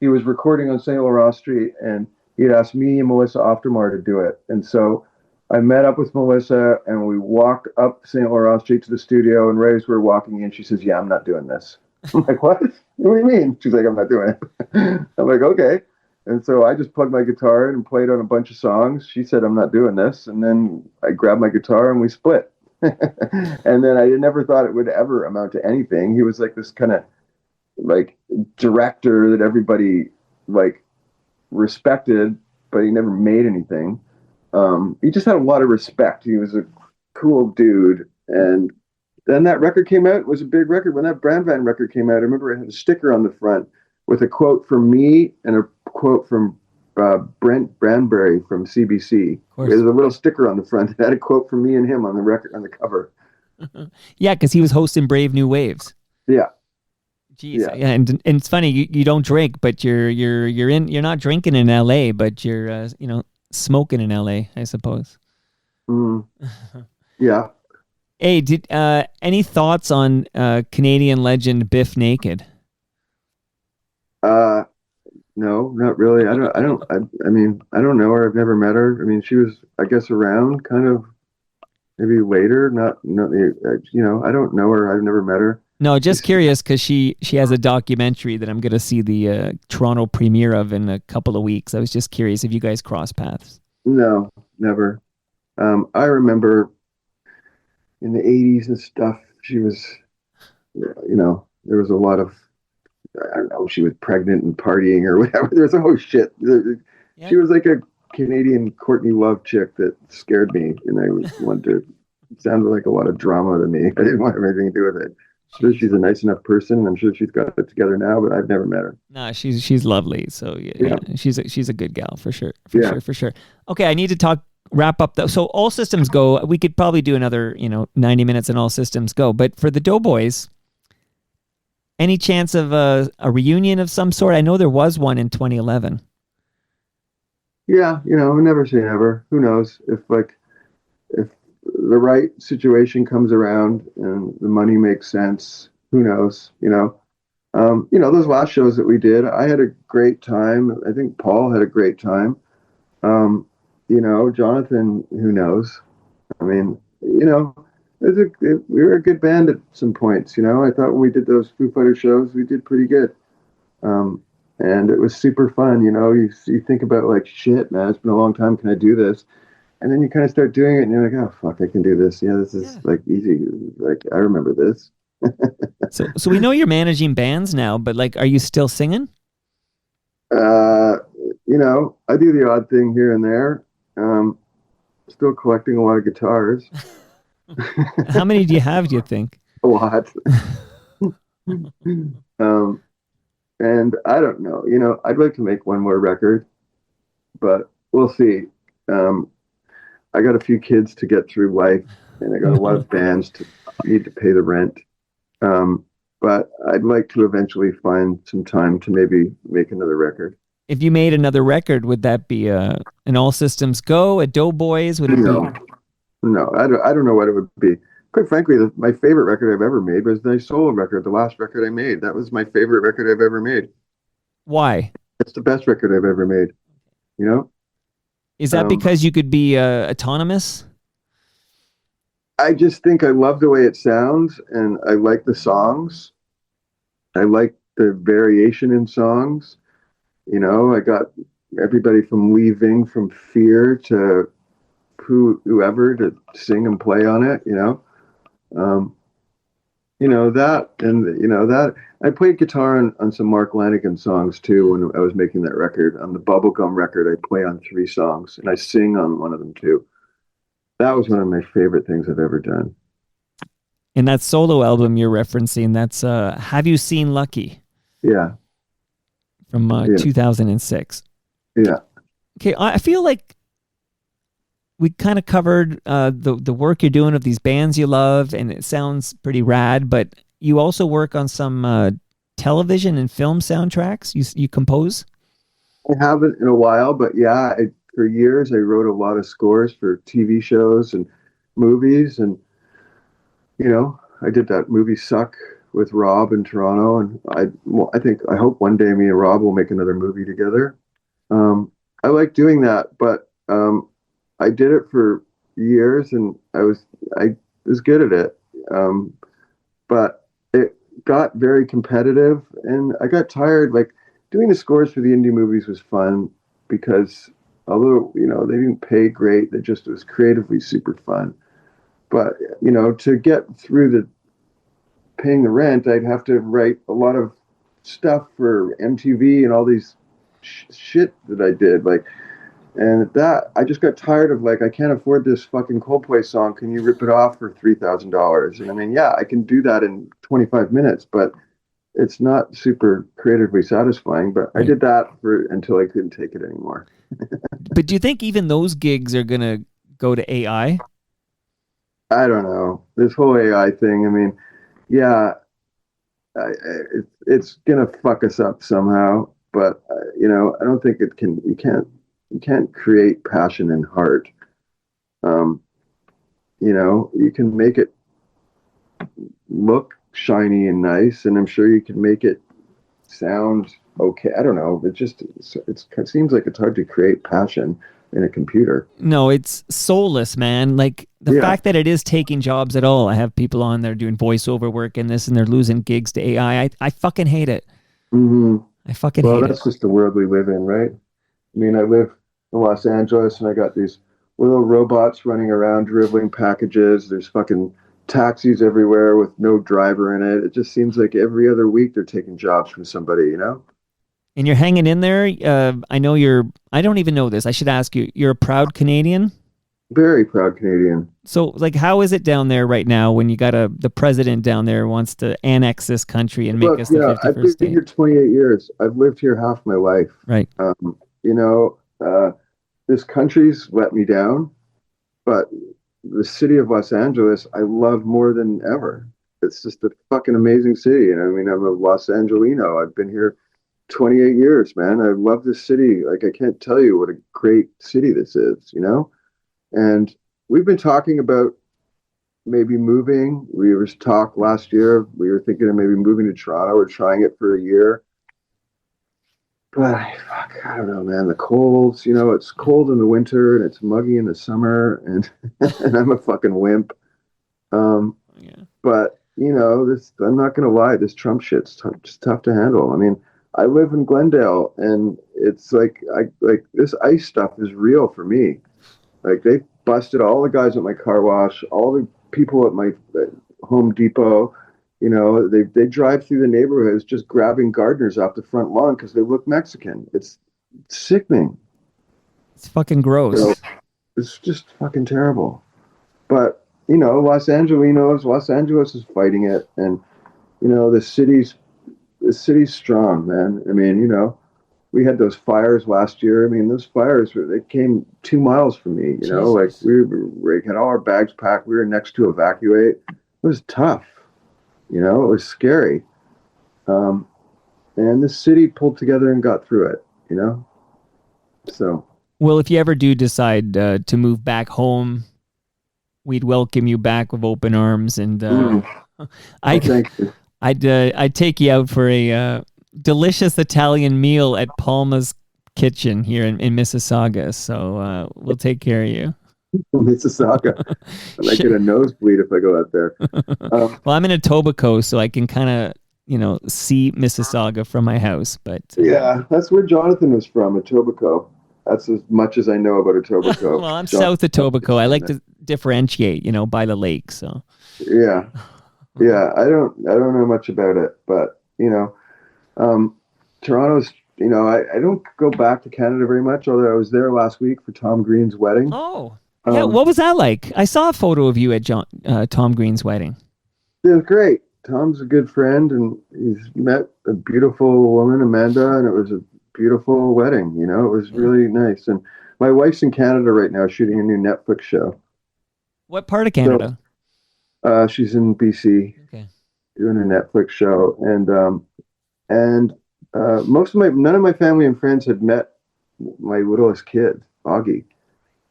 he was recording on St. Laurent Street, and he'd asked me and Melissa Oftermore to do it. And so I met up with Melissa, and we walked up St. Laurent Street to the studio, and right as we were walking in, she says, "Yeah, I'm not doing this." I'm like, "What? What do you mean?" She's like, "I'm not doing it." I'm like, "Okay." And so I just plugged my guitar in and played on a bunch of songs. She said, "I'm not doing this." And then I grabbed my guitar and we split. And then I never thought it would ever amount to anything. He was like this kind of like director that everybody like respected, but he never made anything. He just had a lot of respect. He was a cool dude. And then that record came out. It was a big record. When that Brand Van record came out, I remember it had a sticker on the front with a quote from me and a quote from Brent Branbury from CBC. There's a little sticker on the front that had a quote from me and him on the record on the cover. Yeah, because he was hosting Brave New Waves. Yeah. Jeez. Yeah. And it's funny, you don't drink, but you're not drinking in LA, but you're smoking in LA, I suppose. Yeah. Hey, did any thoughts on Canadian legend Biff Naked? No, not really. I mean, I don't know her. I've never met her. I mean, she was, I guess, around kind of maybe later. I don't know her. I've never met her. No, just curious because she has a documentary that I'm going to see the Toronto premiere of in a couple of weeks. I was just curious if you guys cross paths. No, never. I remember in the 80s and stuff, she was, there was a lot of, I don't know, she was pregnant and partying or whatever. There's shit. Yeah. She was like a Canadian Courtney Love chick that scared me, and I wanted to. It sounded like a lot of drama to me. I didn't want to have anything to do with it. I'm sure she's a nice enough person, and I'm sure she's got it together now, but I've never met her. No, she's lovely. So yeah. She's a good gal for sure. For sure. Okay, I need to wrap up though. So All Systems Go. We could probably do another 90 minutes in All Systems Go, but for the Doughboys. Any chance of a reunion of some sort? I know there was one in 2011. Yeah, never say never. Who knows? If the right situation comes around and the money makes sense, who knows? Those last shows that we did, I had a great time. I think Paul had a great time. Jonathan, who knows? I mean, we were a good band at some points, I thought when we did those Foo Fighters shows, we did pretty good. And it was super fun, you think about like, shit, man, it's been a long time. Can I do this? And then you kind of start doing it and you're like, oh, fuck, I can do this. Yeah, this is like easy. Like, I remember this. So we know you're managing bands now, but like, are you still singing? I do the odd thing here and there. Still collecting a lot of guitars. How many do you have, do you think? A lot. And I don't know, I'd like to make one more record, but we'll see. I got a few kids to get through life, and I got a lot of bands to need to pay the rent. But I'd like to eventually find some time to maybe make another record. If you made another record, would that be an All Systems Go, a Doughboys? Would it No, be? no, I don't know what it would be. Quite frankly, my favorite record I've ever made was my solo record, the last record I made. That was my favorite record I've ever made. Why? It's the best record I've ever made. You know, Is that um, because you could be autonomous? I just think I love the way it sounds, and I like the songs. I like the variation in songs. You know, I got everybody from Leaving, from Fear to whoever to sing and play on it. Um, that, and that I played guitar on some Mark Lanigan songs too when I was making that record. On the Bubblegum record, I play on 3 songs and I sing on one of them too. That was one of my favorite things I've ever done. In that solo album you're referencing, that's Have You Seen Lucky Yeah, from yeah, 2006. yeah. Okay, I feel like we kind of covered the work you're doing of these bands you love, and it sounds pretty rad. But you also work on some television and film soundtracks. You compose. I haven't in a while, but yeah, for years I wrote a lot of scores for TV shows and movies, and I did that movie Suck with Rob in Toronto, and I hope one day me and Rob will make another movie together. I like doing that, but I did it for years, and I was good at it. But it got very competitive, and I got tired. Like doing the scores for the indie movies was fun because although they didn't pay great, it was creatively super fun. But to get through the paying the rent, I'd have to write a lot of stuff for MTV and all these shit that I did. Like, and that I just got tired of like, I can't afford this fucking Coldplay song. Can you rip it off for $3,000? And I mean, yeah, I can do that in 25 minutes, but it's not super creatively satisfying. But I did that until I couldn't take it anymore. But do you think even those gigs are gonna go to AI? I don't know. This whole AI thing. I mean, yeah, it's gonna fuck us up somehow. But I don't think it can. You can't create passion and heart. Um, you can make it look shiny and nice, and I'm sure you can make it sound okay. I don't know. It seems like it's hard to create passion in a computer. No, it's soulless, man. Like the fact that it is taking jobs at all. I have people on there doing voiceover work in this, and they're losing gigs to AI. I fucking hate it. Mm-hmm. I fucking Well, hate that's it. just the world we live in, right? I mean, I live in Los Angeles, and I got these little robots running around dribbling packages. There's fucking taxis everywhere with no driver in it. It just seems like every other week they're taking jobs from somebody. And you're hanging in there. I know you're. I don't even know this. I should ask you. You're a proud Canadian. Very proud Canadian. So, like, how is it down there right now when you got the president down there wants to annex this country and make Look, us the I've 51st been state? here 28 years. I've lived here half my life. Right. Um, you know, uh, this country's let me down, but the city of Los Angeles, I love more than ever. It's just a fucking amazing city. And I mean, I'm a Los Angelino. I've been here 28 years, man. I love this city. Like, I can't tell you what a great city this is. And we've been talking about maybe moving. We were talk last year. We were thinking of maybe moving to Toronto or trying it for a year. But fuck, I don't know, man. The colds, it's cold in the winter and it's muggy in the summer, and and I'm a fucking wimp. Yeah. But this I'm not gonna lie, this Trump shit's just tough to handle. I mean, I live in Glendale, and it's like this ice stuff is real for me. Like they busted all the guys at my car wash, all the people at my Home Depot. They drive through the neighborhoods just grabbing gardeners off the front lawn because they look Mexican. It's sickening. It's fucking gross. It's just fucking terrible. But Los Angeles is fighting it, and the city's strong, man. I mean, we had those fires last year. I mean, those fires they came 2 miles from me. Like we had all our bags packed. We were next to evacuate. It was tough. It was scary. And the city pulled together and got through it. you know? So. Well, if you ever do decide to move back home, we'd welcome you back with open arms, and I'd take you out for a delicious Italian meal at Palma's Kitchen here in Mississauga. So we'll take care of you. Mississauga. I might get a nosebleed if I go out there. Well, I'm in Etobicoke, so I can kind of see Mississauga from my house. But yeah, that's where Jonathan was from, Etobicoke. That's as much as I know about Etobicoke. Well, I'm south of Etobicoke. I like to differentiate, by the lake. So yeah, I don't know much about it, but Toronto's. I don't go back to Canada very much. Although I was there last week for Tom Green's wedding. Oh, yeah. What was that like? I saw a photo of you at Tom Green's wedding. It was great. Tom's a good friend, and he's met a beautiful woman, Amanda, and it was a beautiful wedding. It was really nice. And my wife's in Canada right now shooting a new Netflix show. What part of Canada? So, she's in BC. Okay. Doing a Netflix show, and none of my family and friends had met my littlest kid, Augie.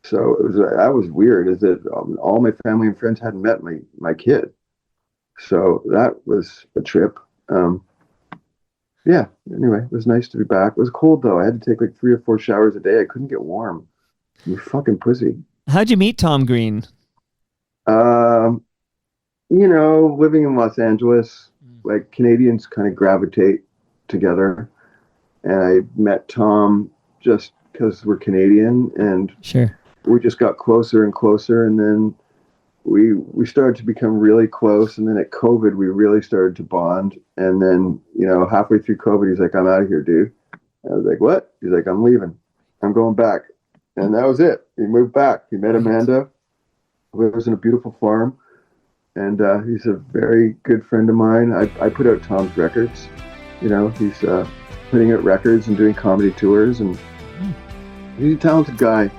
So that was weird. Is that all my family and friends hadn't met my kid. So that was a trip. Yeah. Anyway, it was nice to be back. It was cold though. I had to take like 3 or 4 showers a day. I couldn't get warm. You fucking pussy. How'd you meet Tom Green? Living in Los Angeles, like Canadians kind of gravitate together, and I met Tom just because we're Canadian, and sure, we just got closer and closer, and then we started to become really close, and then at COVID we really started to bond, and then halfway through COVID he's like, "I'm out of here, dude." I was like, "What?" He's like, "I'm leaving. I'm going back," and that was it. He moved back. He met Amanda, who lives in a beautiful farm, and he's a very good friend of mine. I put out Tom's records. He's putting out records and doing comedy tours, and he's a talented guy.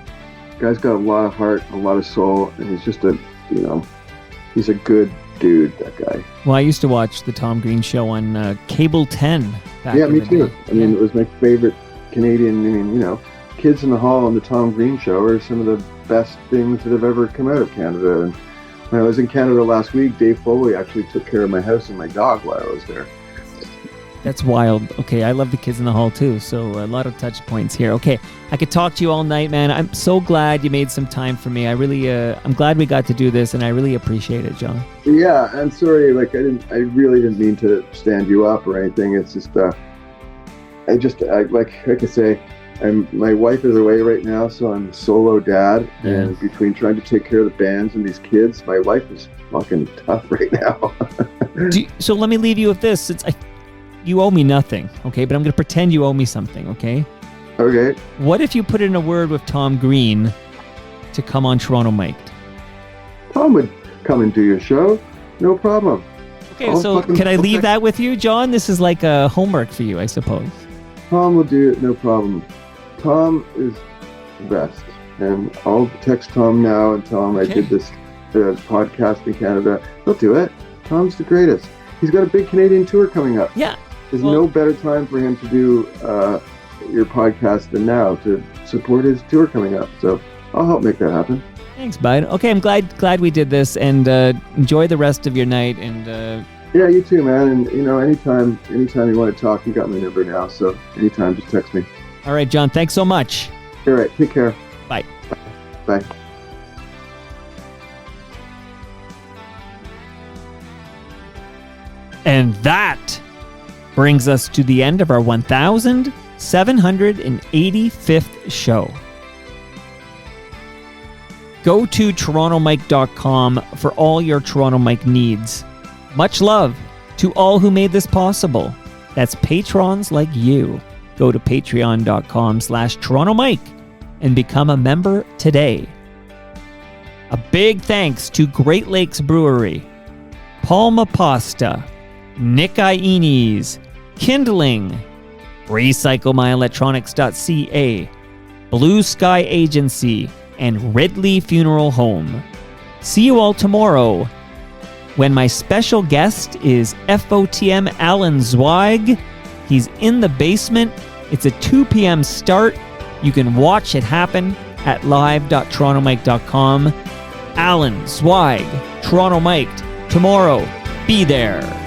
Guy's got a lot of heart, a lot of soul, and he's just he's a good dude, that guy. Well, I used to watch the Tom Green show on Cable 10 back Yeah, in me the too. day. I mean, it was my favorite Canadian, Kids in the Hall and the Tom Green show are some of the best things that have ever come out of Canada. And when I was in Canada last week, Dave Foley actually took care of my house and my dog while I was there. That's wild. Okay, I love the Kids in the Hall too, so a lot of touch points here. Okay, I could talk to you all night, man. I'm so glad you made some time for me. I'm glad we got to do this, and I really appreciate it, John. Yeah, I'm sorry. Like I really didn't mean to stand you up or anything. It's just, like I say, my wife is away right now, so I'm a solo dad, and between trying to take care of the bands and these kids, my life is fucking tough right now. So let me leave you with this. You owe me nothing, okay? But I'm going to pretend you owe me something, okay? Okay. What if you put in a word with Tom Green to come on Toronto Mic'd? Tom would come and do your show. No problem. Okay, so can I leave that with you, John? This is like a homework for you, I suppose. Tom will do it, no problem. Tom is the best. And I'll text Tom now and tell him I did this podcast in Canada. He'll do it. Tom's the greatest. He's got a big Canadian tour coming up. Yeah. There's no better time for him to do your podcast than now to support his tour coming up. So I'll help make that happen. Thanks, bud. Okay, I'm glad we did this, and enjoy the rest of your night. And yeah, you too, man. And anytime you want to talk, you got my number now. So anytime, just text me. All right, John. Thanks so much. All right. Take care. Bye. Bye. And that brings us to the end of our 1,785th show. Go to TorontoMic.com for all your Toronto Mic needs. Much love to all who made this possible. That's patrons like you. Go to patreon.com/TorontoMic and become a member today. A big thanks to Great Lakes Brewery, Palma Pasta, Nick Iones, Kindling, RecycleMyElectronics.ca, Blue Sky Agency, and Ridley Funeral Home. See you all tomorrow when my special guest is FOTM Alan Zweig. He's in the basement It's a 2 p.m. start. You can watch it happen at live.torontomiked.com. Alan, Swag, Toronto Mic'd, tomorrow. Be there.